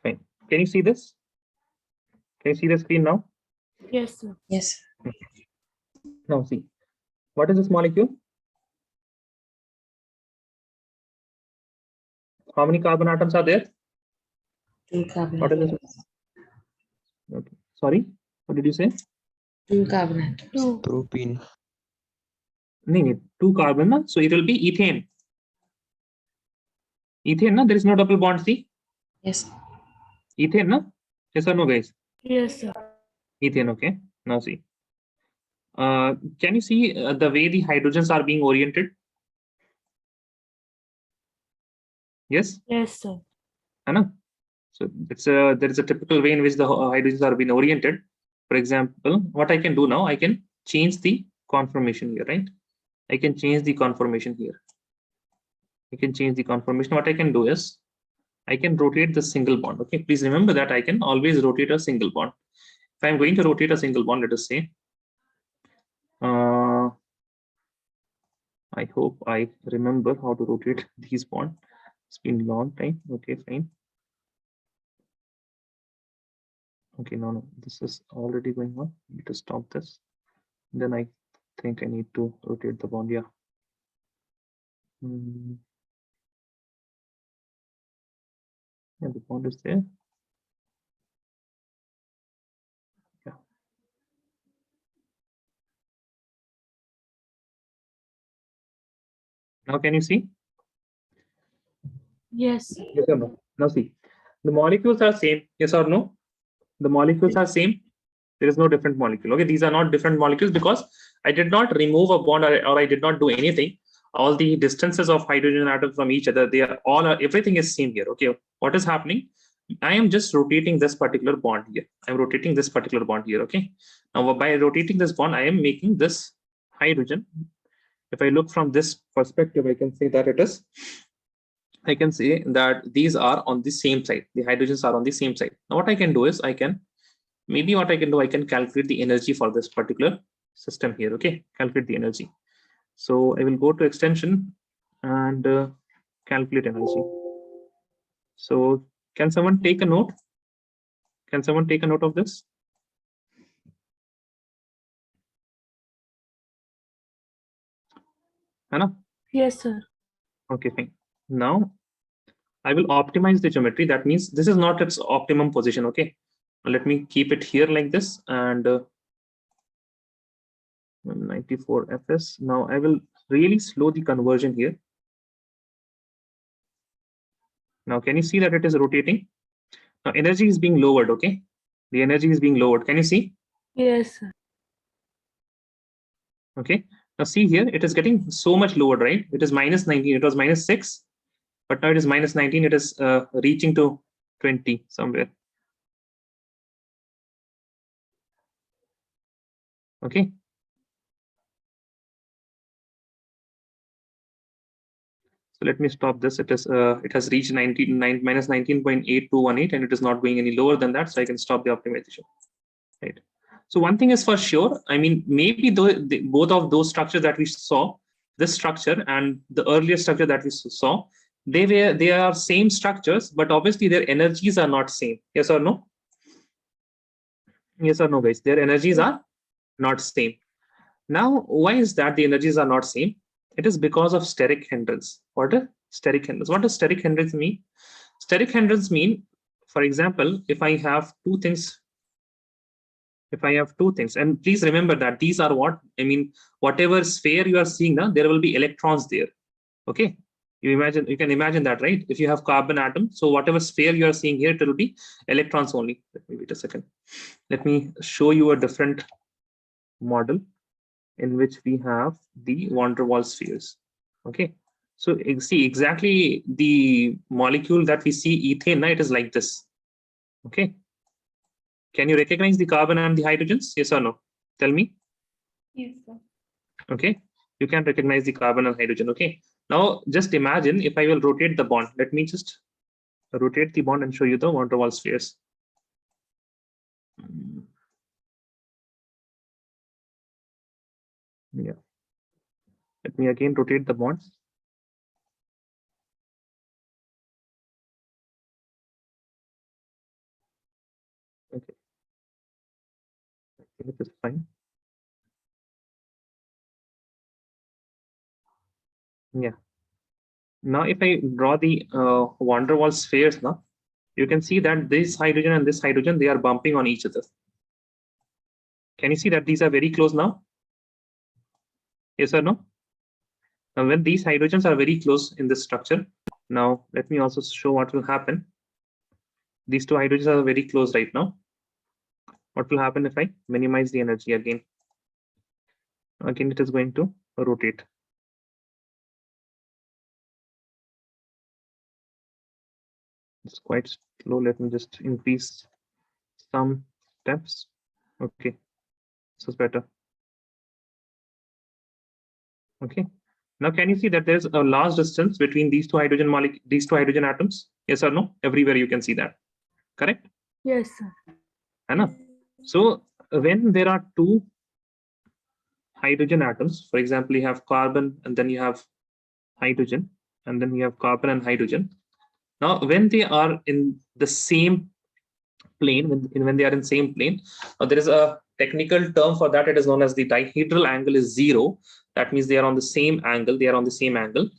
Fine. Can you see this? Can you see the screen now? Yes, sir. Yes. Now see. What is this molecule? How many carbon atoms are there? 2 carbon What is this? atoms. Okay. Sorry, what did you say? 2 carbon atoms. 2. Propene. No, 2 carbon, na? So it will be ethane. Ethane, na? There is no double bond, see? Yes. Ethane, na? Yes or no, guys? Yes, sir. Ethane, okay. Now see. Can you see the way the hydrogens are being oriented? Yes? Yes, sir. So So there is a typical way in which the hydrogens are being oriented. For example, what I can do now, I can change the conformation here, right? I can change the conformation here. I can change the conformation. What I can do is I can rotate the single bond. Okay, please remember that I can always rotate a single bond. If I'm going to rotate a single bond, let us say, I hope I remember how to rotate these bonds. It's been a long time. Okay, fine. Okay, no, this is already going on. I need to stop this. Then I think I need to rotate the bond. Yeah. Yeah, the bond is there. Yeah. Now can you see? Yes. Yes or no? Now see, the molecules are same. Yes or no? The molecules are same. There is no different molecule. Okay, these are not different molecules because I did not remove a bond or I did not do anything. All the distances of hydrogen atoms from each other, they are all everything is same here. Okay, what is happening? I am just rotating this particular bond here. I'm rotating this particular bond here. Okay, now by rotating this bond, I am making this hydrogen. If I look from this perspective, I can say that it is. I can say that these are on the same side. The hydrogens are on the same side. Now what I can do is I can calculate the energy for this particular system here. Okay, calculate the energy. So I will go to extension and calculate energy. So can someone take a note? Can someone take a note of this? Anna? Yes, sir. Okay, fine. Now I will optimize the geometry. That means this is not its optimum position. Okay, let me keep it here like this and 94 fs. Now I will really slow the conversion here. Now can you see that it is rotating? Now energy is being lowered. Okay, the energy is being lowered. Can you see? Yes, sir. Okay, now see here, it is getting so much lowered, right? It is minus 19. It was minus 6, but now it is minus 19. It is reaching to 20 somewhere. Okay. So let me stop this. It has reached minus 19.8218, and it is not going any lower than that. So I can stop the optimization. Right. So one thing is for sure. I mean, maybe both of those structures that we saw, this structure and the earlier structure that we saw, they are same structures, but obviously their energies are not same. Yes or no? Yes or no, guys? Their energies are not same. Now, why is that the energies are not same? It is because of steric hindrance. What is steric hindrance? What does steric hindrance mean? Steric hindrance mean, for example, if I have two things, and please remember that these are what I mean, whatever sphere you are seeing now, there will be electrons there. Okay, you can imagine that, right? If you have carbon atom, so whatever sphere you are seeing here, it will be electrons only. Let me wait a second. Let me show you a different model in which we have the van der Waals spheres. Okay, so see exactly the molecule that we see ethane, it is like this. Okay, can you recognize the carbon and the hydrogens? Yes or no? Tell me. Yes, sir. Okay, you can recognize the carbon and hydrogen. Okay, now just imagine if I will rotate the bond. Let me just rotate the bond and show you the van der Waals spheres. Yeah, let me again rotate the bonds. Okay, I think it is fine. Yeah. Now, if I draw the van der Waals spheres now, you can see that this hydrogen and this hydrogen, they are bumping on each other. Can you see that these are very close now? Yes or no? Now, when these hydrogens are very close in this structure, now let me also show what will happen. These two hydrogens are very close right now. What will happen if I minimize the energy again? Again, it is going to rotate. It's quite slow. Let me just increase some steps. Okay, this is better. Okay. Now, can you see that there's a large distance between these two hydrogen atoms? Yes or no? Everywhere you can see that. Correct? Yes, sir. Enough. So when there are two hydrogen atoms, for example, you have carbon and then you have hydrogen, and then you have carbon and hydrogen. Now, when they are in the same plane, when they are in same plane, there is a technical term for that. It is known as the dihedral angle is 0. That means they are on the same angle. They are on the same angle.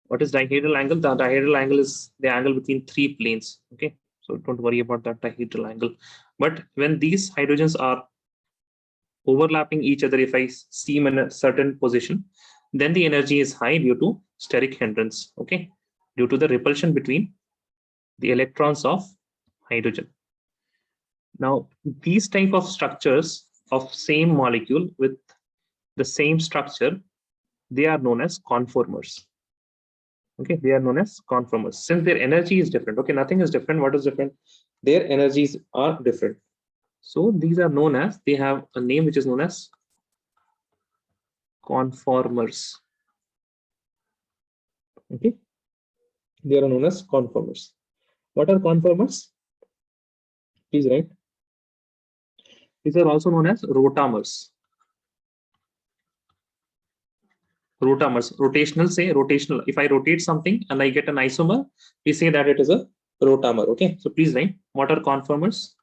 What is dihedral angle? The dihedral angle is the angle between three planes. Okay, so don't worry about that dihedral angle. But when these hydrogens are overlapping each other, if I see them in a certain position, then the energy is high due to steric hindrance. Okay, due to the repulsion between the electrons of hydrogen. Now, these type of structures of same molecule with the same structure, they are known as conformers. Okay, they are known as conformers. Since their energy is different, okay, nothing is different. What is different? Their energies are different. So these are known as, they have a name which is known as conformers. Okay, they are known as conformers. What are conformers? Please write. These are also known as rotamers. Rotamers, rotational, say rotational. If I rotate something and I get an isomer, we say that it is a rotamer. Okay, so please write, what are conformers?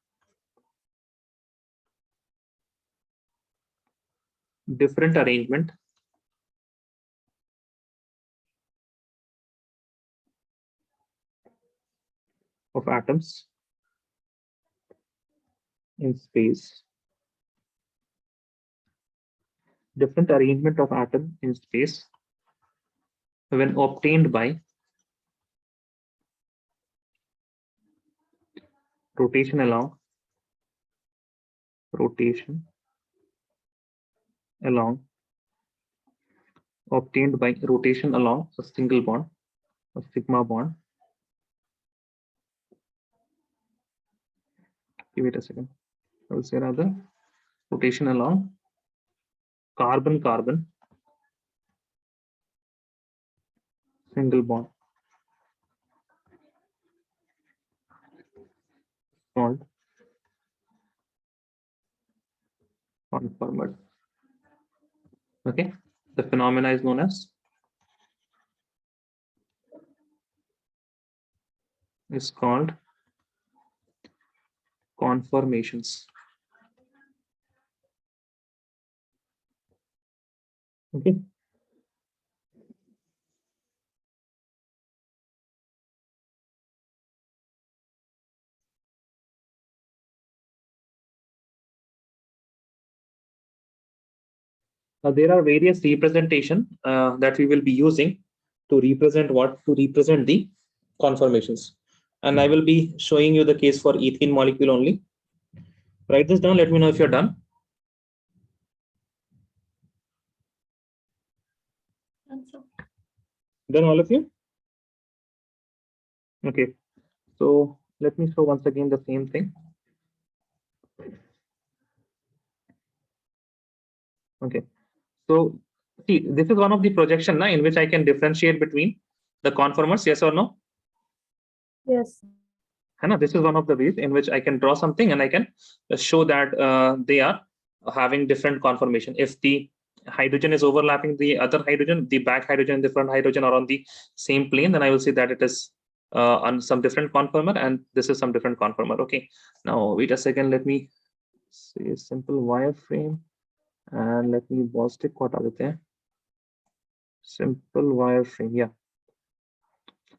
Different arrangement of atoms in space. Different arrangement of atom in space when obtained by rotation along obtained by rotation along a single bond, a sigma bond. Give it a second. I will say rather rotation along carbon-carbon single bond called conformer. Okay, the phenomena is known as called conformations. Okay. Now there are various representation that we will be using to represent what? To represent the conformations. And I will be showing you the case for ethene molecule only. Write this down. Let me know if you're done. Done, all of you? Okay. So let me show once again the same thing. Okay. So see, this is one of the projection in which I can differentiate between the conformers, yes or no? Yes. This is one of the ways in which I can draw something and I can show that they are having different conformation. If the hydrogen is overlapping the other hydrogen, the back hydrogen and the front hydrogen are on the same plane, then I will say that it is on some different conformer and this is some different conformer. Okay, now wait a second, let me say a simple wireframe and let me Bostik what are there. Simple wireframe, yeah.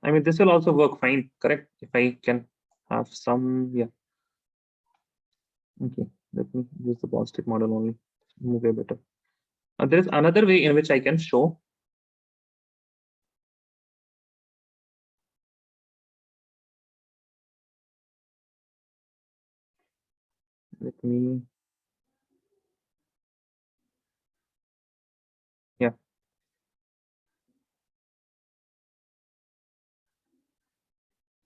I mean, this will also work fine, correct? If I can have some, yeah. Okay, let me use the Bostik model only. Move way better. There is another way in which I can show. Let me. Yeah.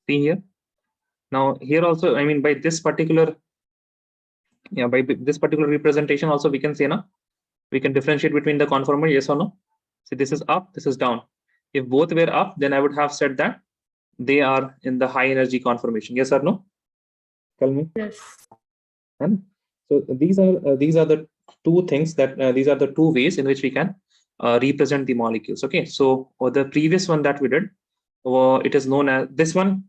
See here. Now here also, I mean, by this particular, by this particular representation also we can say, now we can differentiate between the conformer, yes or no. So this is up, this is down. If both were up, then I would have said that they are in the high energy conformation, yes or no? Tell me. Yes. And so these are the two things that these are the two ways in which we can represent the molecules. Okay, so the previous one that we did, it is known as this one.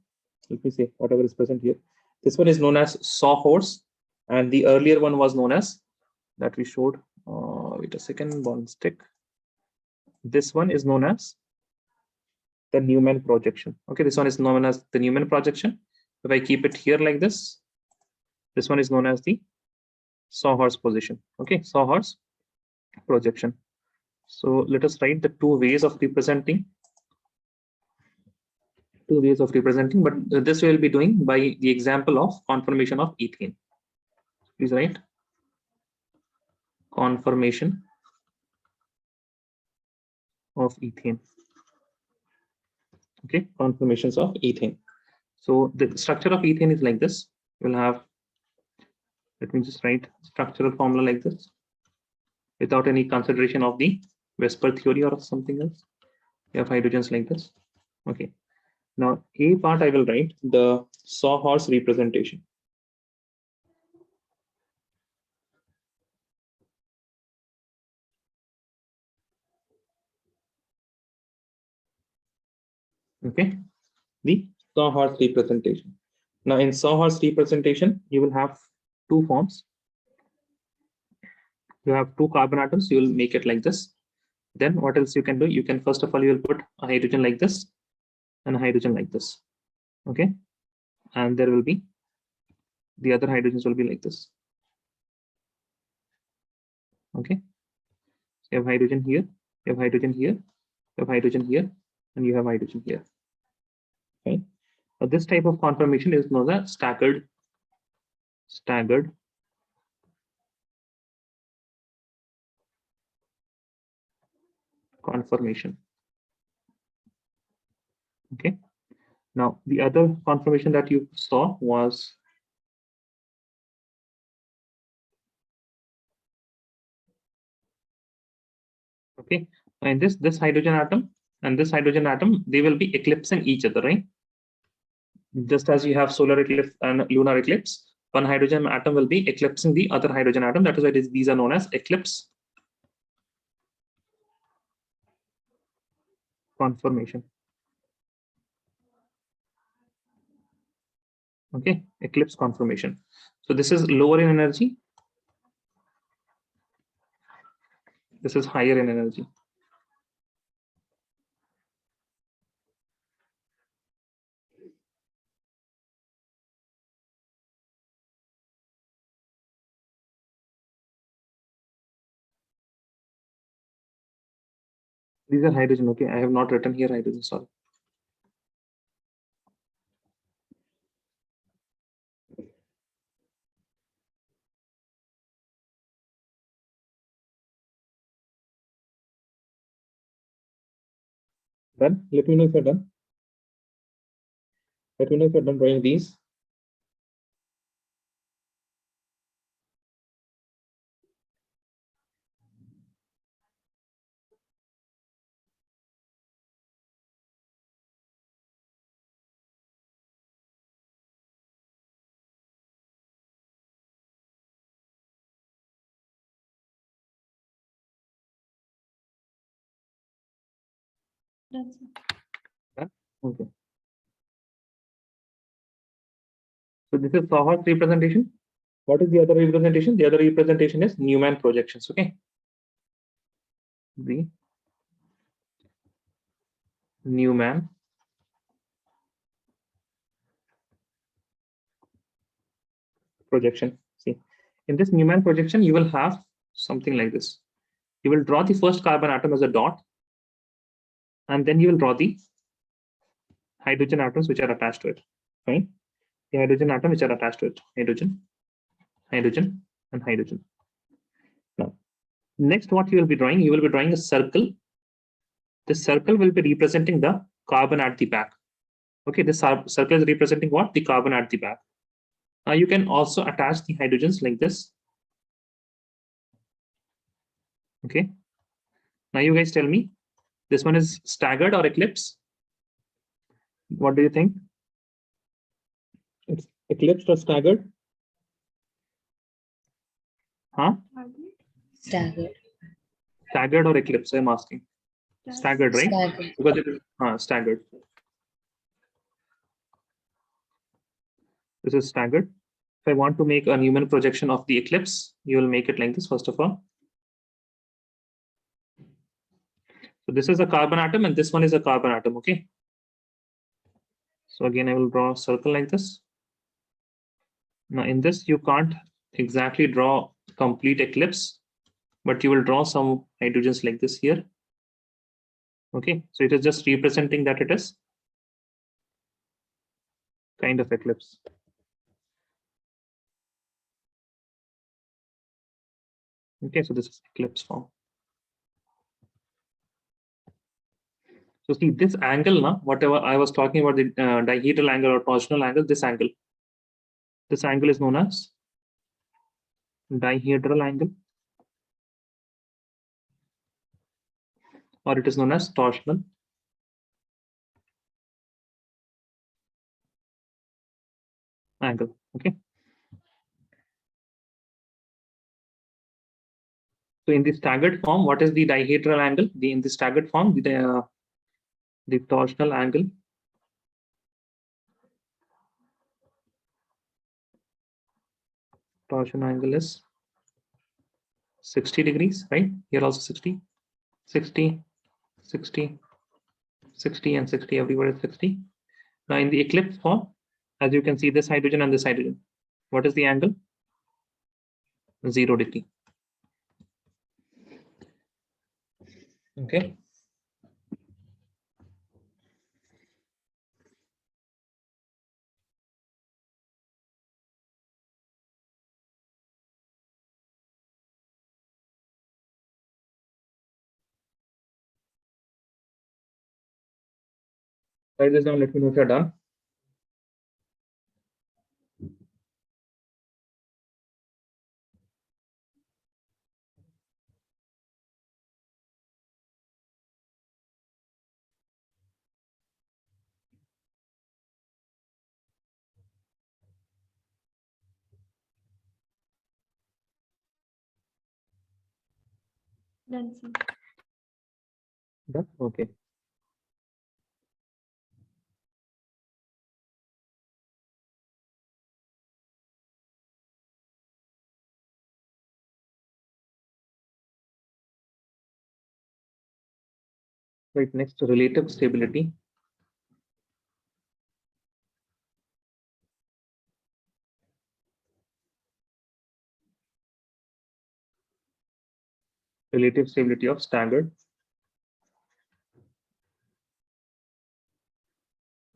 Let me see whatever is present here. This one is known as sawhorse, and the earlier one was known as that we showed. Wait a second, bond stick. This one is known as the Newman projection. Okay, this one is known as the Newman projection. If I keep it here like this one is known as the sawhorse position. Okay, sawhorse projection. So let us write the two ways of representing. But this we will be doing by the example of conformation of ethane. Please write conformation of ethane. Okay, conformations of ethane. So the structure of ethane is like this. We'll have, let me just write structural formula like this without any consideration of the Vesper theory or something else. You have hydrogens like this. Okay. Now, A part I will write the sawhorse representation. Okay, the sawhorse representation. Now, in sawhorse representation, you will have two forms. You have two carbon atoms. You will make it like this. Then what else you can do? You can first of all you will put a hydrogen like this and a hydrogen like this. Okay, and there will be the other hydrogens will be like this. Okay, so you have hydrogen here, you have hydrogen here, you have hydrogen here, and you have hydrogen here. Okay, now this type of conformation is known as staggered conformation. Okay, now the other conformation that you saw was okay, and this hydrogen atom and this hydrogen atom, they will be eclipsing each other, right? Just as you have solar eclipse and lunar eclipse, one hydrogen atom will be eclipsing the other hydrogen atom. That is why these are known as eclipse conformation. Okay, eclipse conformation. So this is lower in energy. This is higher in energy. These are hydrogen. Okay, I have not written here hydrogen. Sorry. Done. Let me know if you're done. Let me know if you're done drawing these. That's Done? Okay. So this is sawhorse representation. What is the other representation? The other representation is Newman projections. Okay. The Newman projection. See, in this Newman projection, you will have something like this. You will draw the first carbon atom as a dot, and then you will draw the hydrogen atoms which are attached to it. Right? The hydrogen atom which are attached to it. Hydrogen, hydrogen, and hydrogen. Now, next what you will be drawing? You will be drawing a circle. This circle will be representing the carbon at the back. Okay, this circle is representing what? The carbon at the back. Now you can also attach the hydrogens like this. Okay. Now you guys tell me, this one is staggered or eclipse? What do you think? It's eclipsed or staggered? Huh? Staggered. Staggered or eclipse? I'm asking. Staggered, right? Staggered. Because it is staggered. This is staggered. If I want to make a Newman projection of the eclipse, you will make it like this, first of all. So this is a carbon atom and this one is a carbon atom, okay? So again, I will draw a circle like this. Now in this, you can't exactly draw complete eclipse, but you will draw some hydrogens like this here. Okay, so it is just representing that it is kind of eclipse. Okay, so this is eclipse form. So see this angle now, whatever I was talking about, the dihedral angle or torsional angle, this angle is known as dihedral angle, or it is known as torsional angle. Okay. So in the staggered form, what is the dihedral angle? In the staggered form, the torsional angle is 60 degrees, right? Here also 60, 60, 60, 60, and 60, everywhere is 60. Now in the eclipse form, as you can see, this hydrogen and this hydrogen, what is the angle? 0 degree. Okay. Write this down, let me know if you're done. Done, sir. Done? Okay. Right, next, relative stability. Relative stability of staggered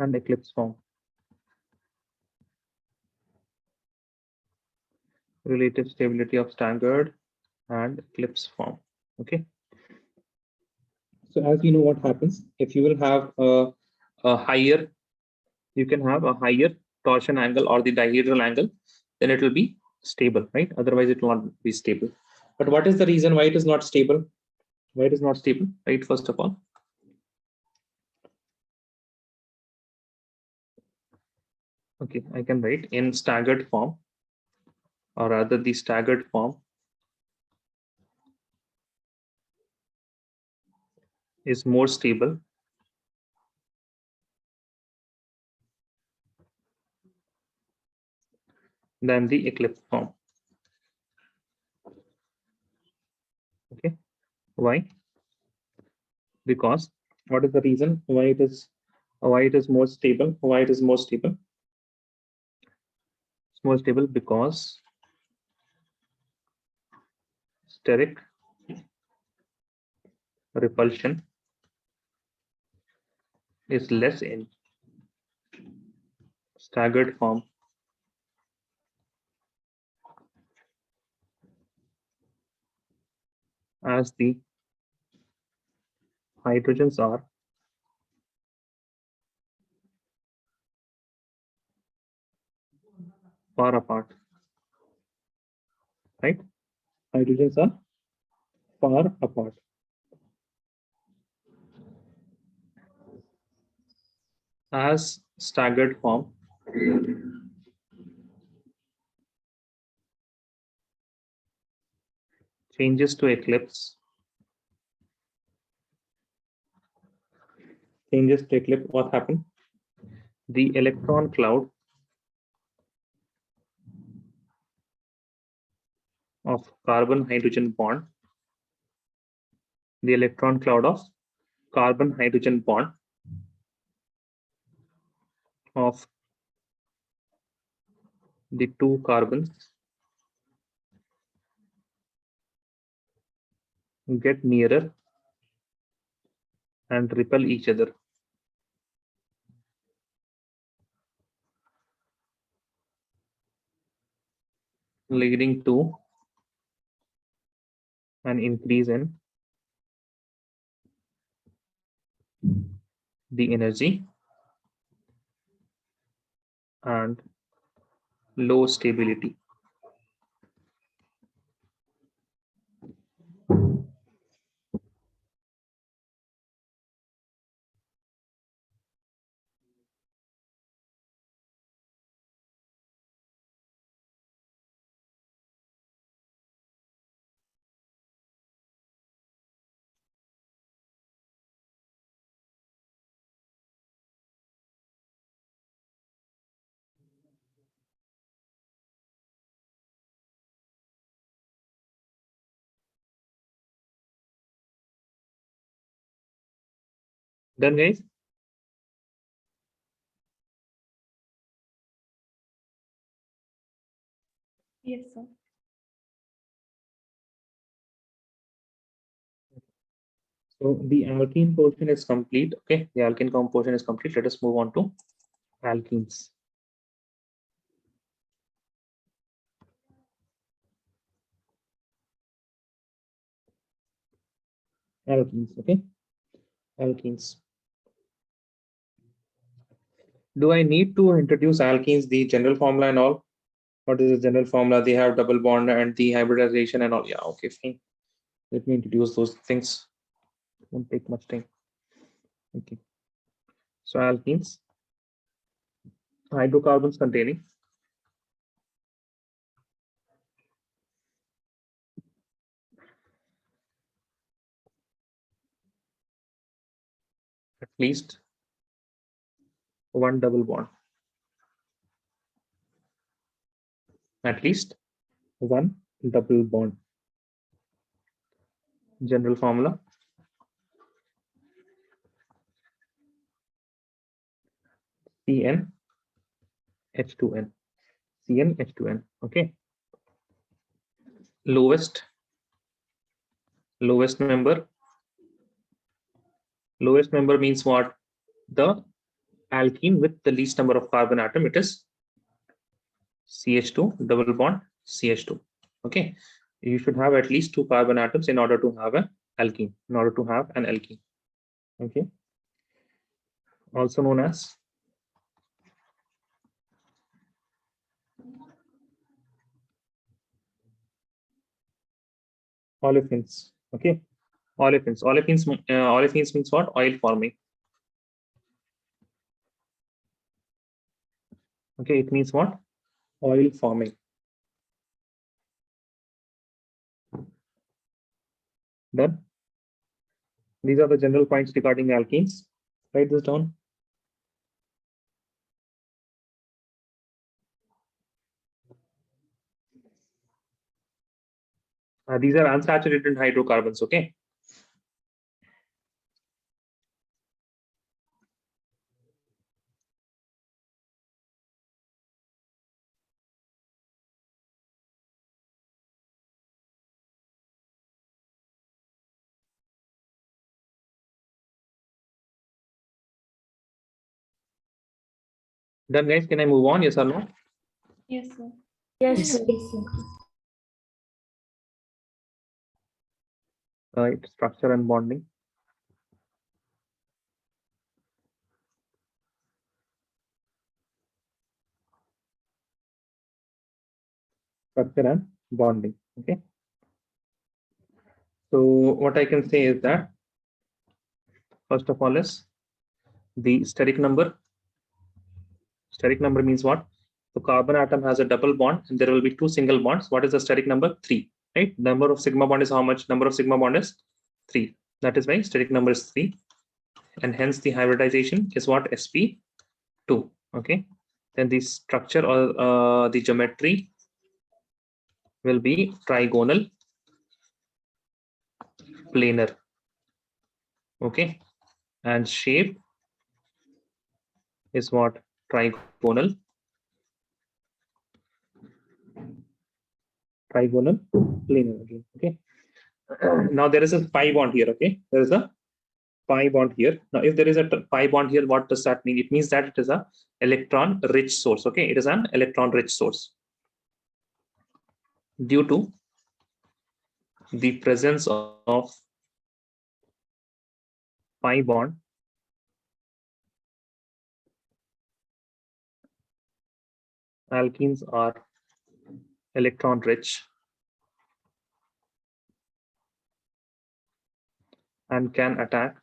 and eclipse form. Relative stability of staggered and eclipse form. Okay. So as you know what happens, if you will have a higher, you can have a higher torsion angle or the dihedral angle, then it will be stable, right? Otherwise it will not be stable. But what is the reason why it is not stable? Why it is not stable, right? First of all, okay, I can write in staggered form, or rather the staggered form is more stable than the eclipse form. Okay, why? Because what is the reason why it is more stable? Why it is more stable? It's more stable because steric repulsion is less in staggered form as the hydrogens are far apart, right? Hydrogens are far apart. As staggered form, changes to eclipse, what happened? The electron cloud of carbon hydrogen bond, the electron cloud of carbon hydrogen bond of the two carbons get nearer and repel each other, leading to an increase in the energy and low stability. Done, guys? Yes, sir. So the alkene portion is complete. Okay, the alkene composition is complete. Let us move on to alkenes. Alkenes, okay? Alkenes. Do I need to introduce alkenes, the general formula and all? What is the general formula? They have double bond and the hybridization and all. Yeah, okay, fine. Let me introduce those things. Won't take much time. Okay. So alkenes, hydrocarbons containing at least one double bond. At least one double bond. General formula. CnH2n. CnH2n. Okay. Lowest member. Lowest member means what? The alkene with the least number of carbon atom. It is CH2 double bond CH2. Okay. You should have at least 2 carbon atoms in order to have an alkene. In order to have an alkene. Okay. Also known as olefins. Okay. Olefins. Olefins means what? Oil forming. Okay. It means what? Oil forming. Done. These are the general points regarding alkenes. Write this down. These are unsaturated hydrocarbons. Okay. Done, guys. Can I move on? Yes or no? Yes, sir. Yes, sir. Right. Structure and bonding. structure and bonding. Okay. So what I can say is that first of all is the steric number. Steric number means what? The carbon atom has a double bond and there will be two single bonds. What is the steric number? 3, right? Number of sigma bond is how much? Number of sigma bond is 3. That is why steric number is 3. And hence the hybridization is what? sp2. Okay. Then the structure or the geometry will be trigonal planar. Okay. And shape is what? Trigonal planar again. Okay. Now there is a pi bond here. Okay. There is a pi bond here. Now, if there is a pi bond here, what does that mean? It means that it is a electron rich source. Okay. It is an electron rich source due to the presence of pi bond alkenes are electron rich and can attack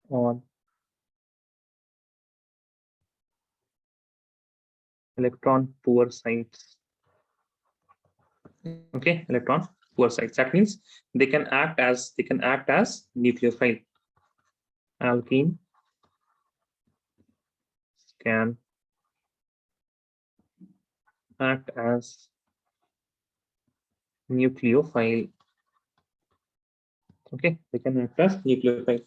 on electron poor sites. Okay, electron poor sites. That means they can act as nucleophile. Alkene can act as nucleophile. Okay, they can act as nucleophile.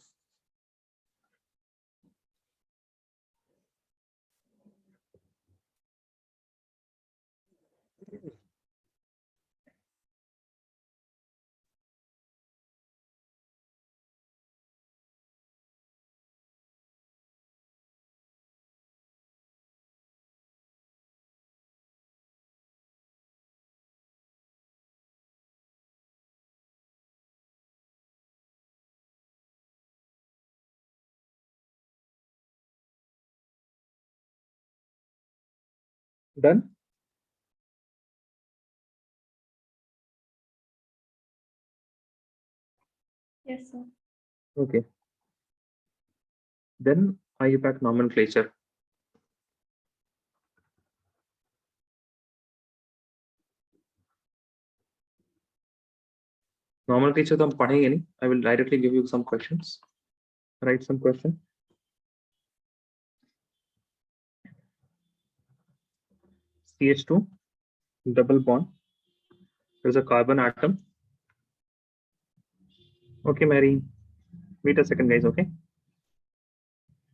Done. Yes, sir. Okay. Then IUPAC nomenclature. Nomenclature तो हम पढ़ेंगे नहीं. I will directly give you some questions. Write some question. CH2 double bond. There's a carbon atom. Okay, Mary. Wait a second, guys. Okay.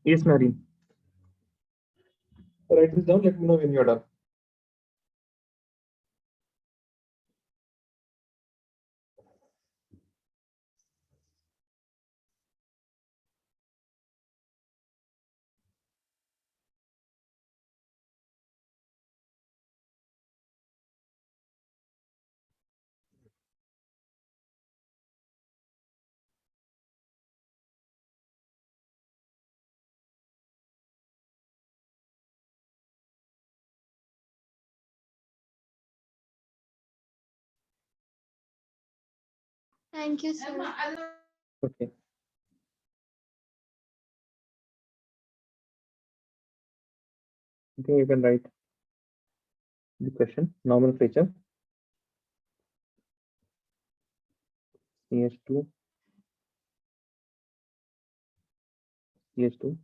Yes, Mary. Write this down. Let me know when you're done. Thank you, sir. Okay. Okay, you can write the question. Nomenclature. CH2. CH2.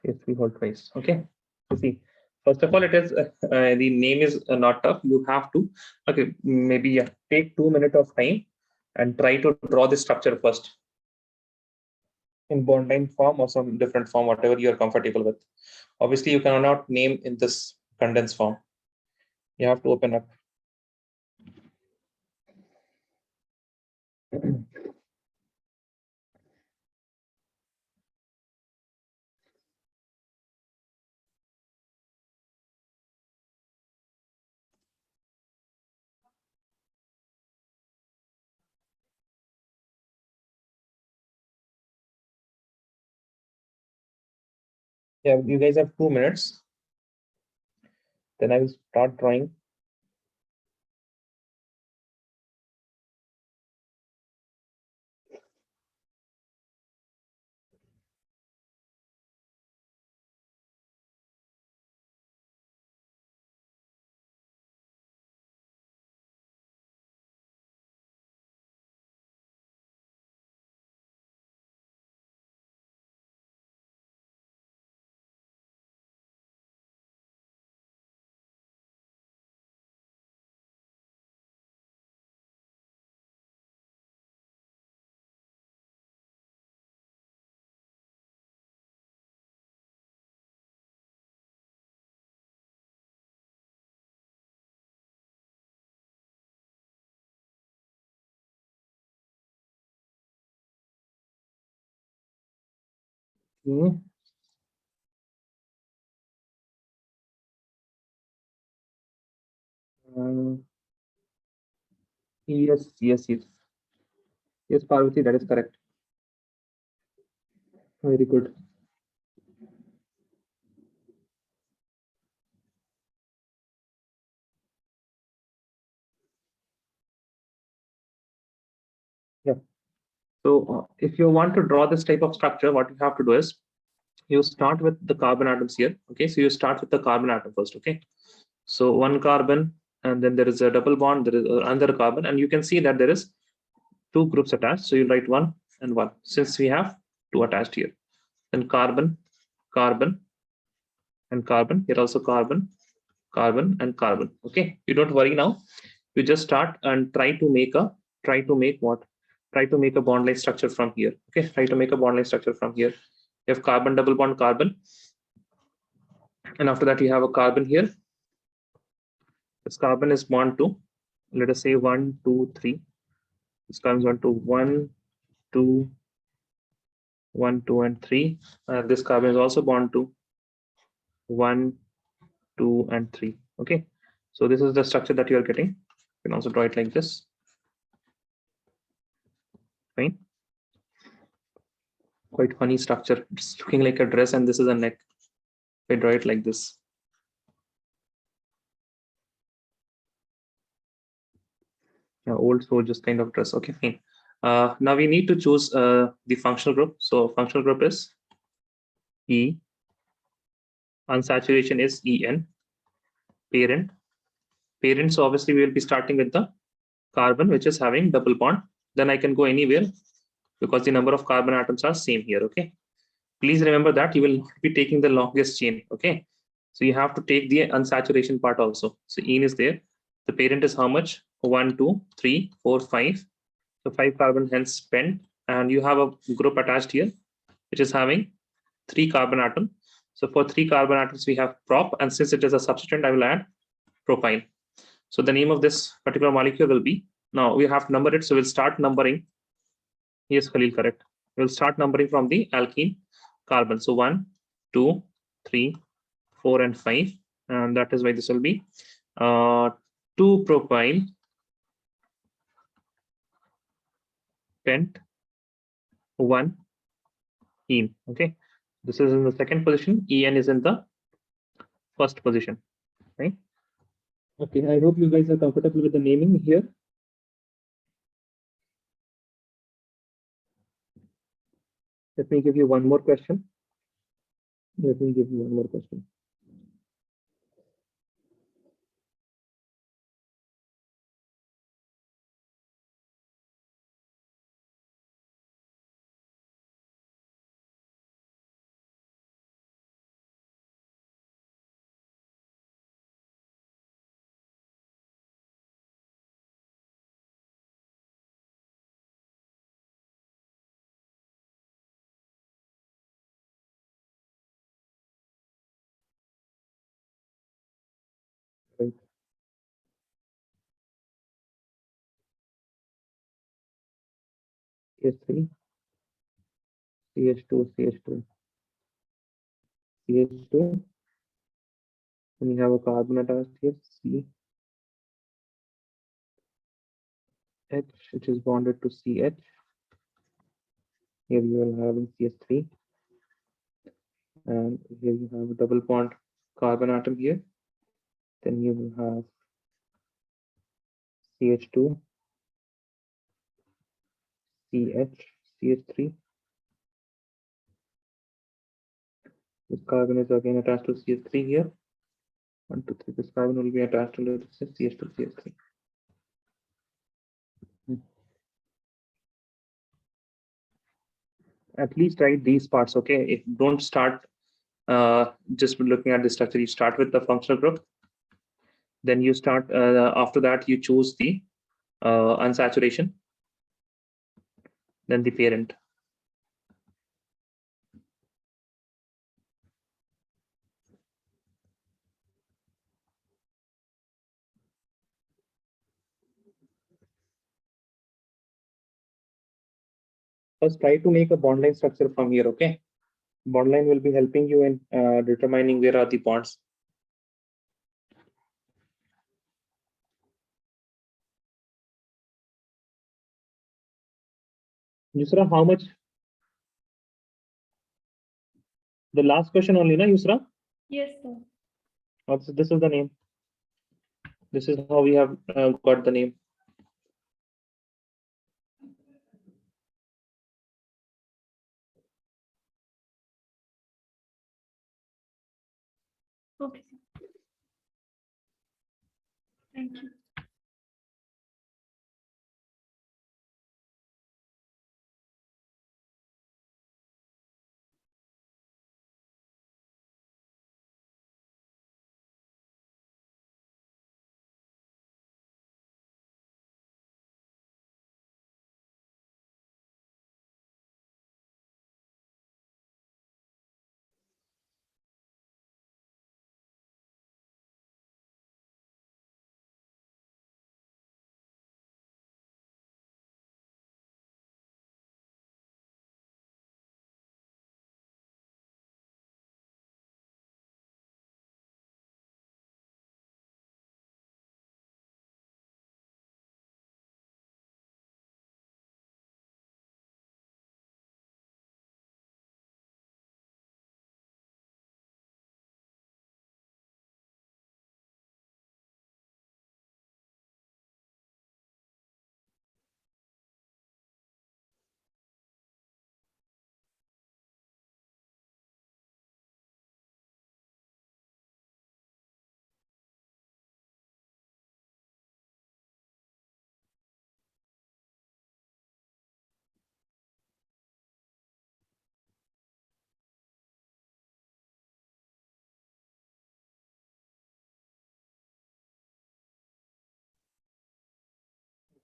CH3 whole twice. Okay. You see, first of all, it is the name is not tough. You have to, okay, maybe yeah, take 2 minutes of time and try to draw the structure first in bond form or some different form, whatever you are comfortable with. Obviously, you cannot name in this condensed form. You have to open up. Yeah, you guys have 2 minutes. Then I will start drawing. Okay. Yes, yes, yes. Yes, Parvati, that is correct. Very good. Yeah. So if you want to draw this type of structure, what you have to do is you start with the carbon atoms here. Okay, so you start with the carbon atom first. Okay, so one carbon, and then there is a double bond. There is another carbon, and you can see that there is 2 groups attached. So you write 1 and 1 since we have 2 attached here. Then carbon, carbon, and carbon. Here also carbon, carbon, and carbon. Okay, you don't worry now. You just start and try to make what? Try to make a bond line structure from here. Okay, try to make a bond line structure from here. You have carbon, double bond, carbon, and after that you have a carbon here. This carbon is bond to, let us say 1, 2, 3. This carbon is 1 to 1, 2, 1, 2, and 3. This carbon is also bond to 1, 2, and 3. Okay, so this is the structure that you are getting. You can also draw it like this. Fine. Quite funny structure. It's looking like a dress, and this is a neck. I draw it like this. Yeah, old soldiers kind of dress. Okay, fine. Now we need to choose the functional group. So functional group is E. Unsaturation is En. Parent. Parent. So obviously we will be starting with the carbon, which is having double bond. Then I can go anywhere because the number of carbon atoms are same here. Okay. Please remember that you will not be taking the longest chain. Okay. So you have to take the unsaturation part also. So En is there. The parent is how much? 1, 2, 3, 4, 5. So 5 carbon hence spent, and you have a group attached here, which is having 3 carbon atom. So for 3 carbon atoms, we have prop, and since it is a substituent, I will add propyl. So the name of this particular molecule will be, now we have to number it. So we'll start numbering. Yes, Khalil, correct. We'll start numbering from the alkene carbon. So 1, 2, 3, 4, and 5. And that is why this will be 2 propyl pent 1 en. Okay, this is in the second position. En is in the first position, right? Okay, I hope you guys are comfortable with the naming here. Let me give you one more question. Let me give you one more question. Right. CH3, CH2, CH2, CH2. And you have a carbon attached here, CH, which is bonded to CH. Here you are having CH3. And here you have a double bond carbon atom here. Then you will have CH2, CH, CH3. This carbon is again attached to CH3 here. 1, 2, 3. This carbon will be attached to CH2, CH3. At least write these parts, okay? If don't start just looking at the structure, you start with the functional group. Then you start, after that, you choose the unsaturation, then the parent. First, try to make a bond line structure from here, okay? Bond line will be helping you in determining where are the bonds. Yusra, how much? The last question only, na, Yusra? Yes, sir. Also, this is the name. This is how we have got the name. Okay. Thank you.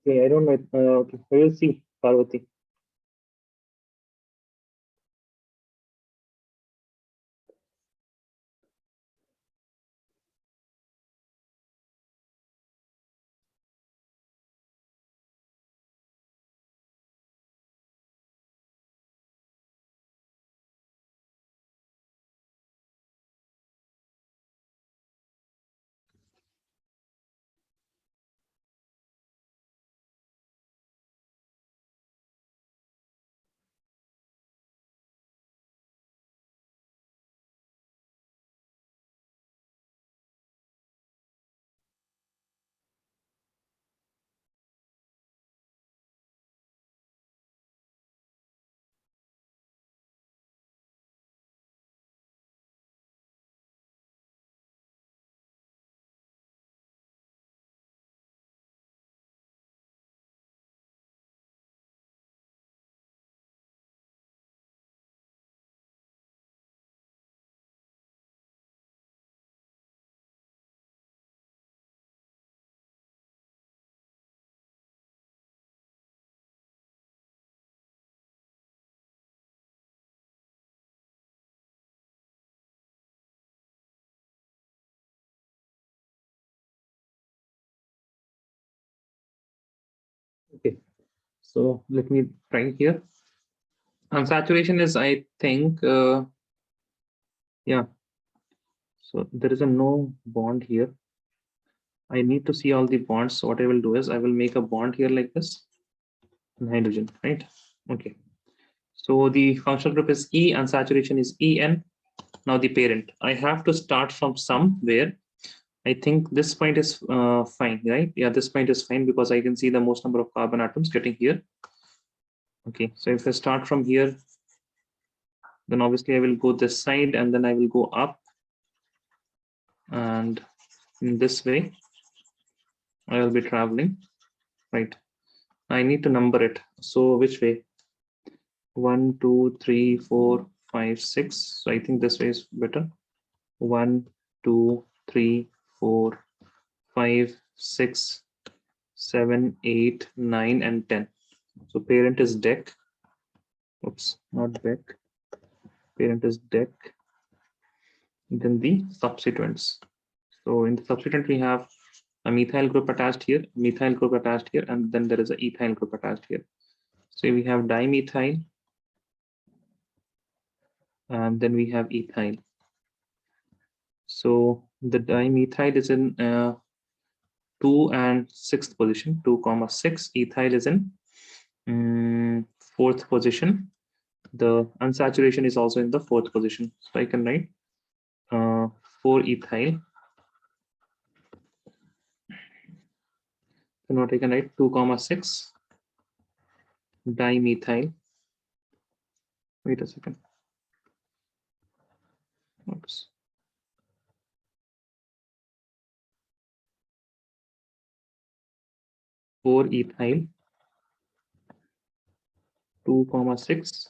Okay, I don't know. Okay, we will see, Parvati. Okay, so let me try here. Unsaturation is, I think, yeah. So there is a no bond here. I need to see all the bonds. So what I will do is I will make a bond here like this. Hydrogen, right? Okay. So the functional group is E, unsaturation is En. Now the parent, I have to start from somewhere. I think this point is fine, right? Yeah, this point is fine because I can see the most number of carbon atoms getting here. Okay, so if I start from here, then obviously I will go this side and then I will go up. And in this way, I will be traveling, right? I need to number it. So which way? 1, 2, 3, 4, 5, 6. So I think this way is better. 1, 2, 3, 4, 5, 6, 7, 8, 9, and 10. So parent is deck. Oops, not deck. Parent is deck. Then the substituents. So in the substituent, we have a methyl group attached here, methyl group attached here, and then there is an ethyl group attached here. So we have dimethyl, and then we have ethyl. So the dimethyl is in 2 and 6th position, 2,6. Ethyl is in 4th position. The unsaturation is also in the 4th position. So I can write 4 ethyl. So what I can write 2,6 dimethyl. Wait a second. Oops. Four ethyl, 2,6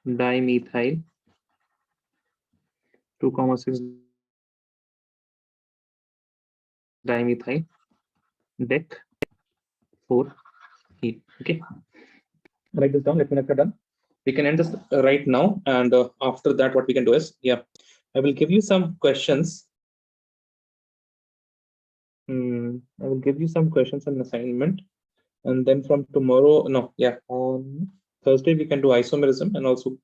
dimethyl, 2,6 dimethyl, deck 4 heat. Okay, write this down. Let me know if you're done. We can end this right now, and after that, what we can do is, yeah, I will give you some questions. I will give you some questions and assignment, and then from tomorrow, no, yeah, on Thursday we can do isomerism and also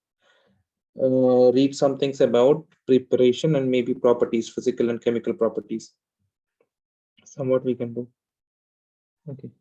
read some things about preparation and maybe properties, physical and chemical properties. Somewhat we can do. Okay.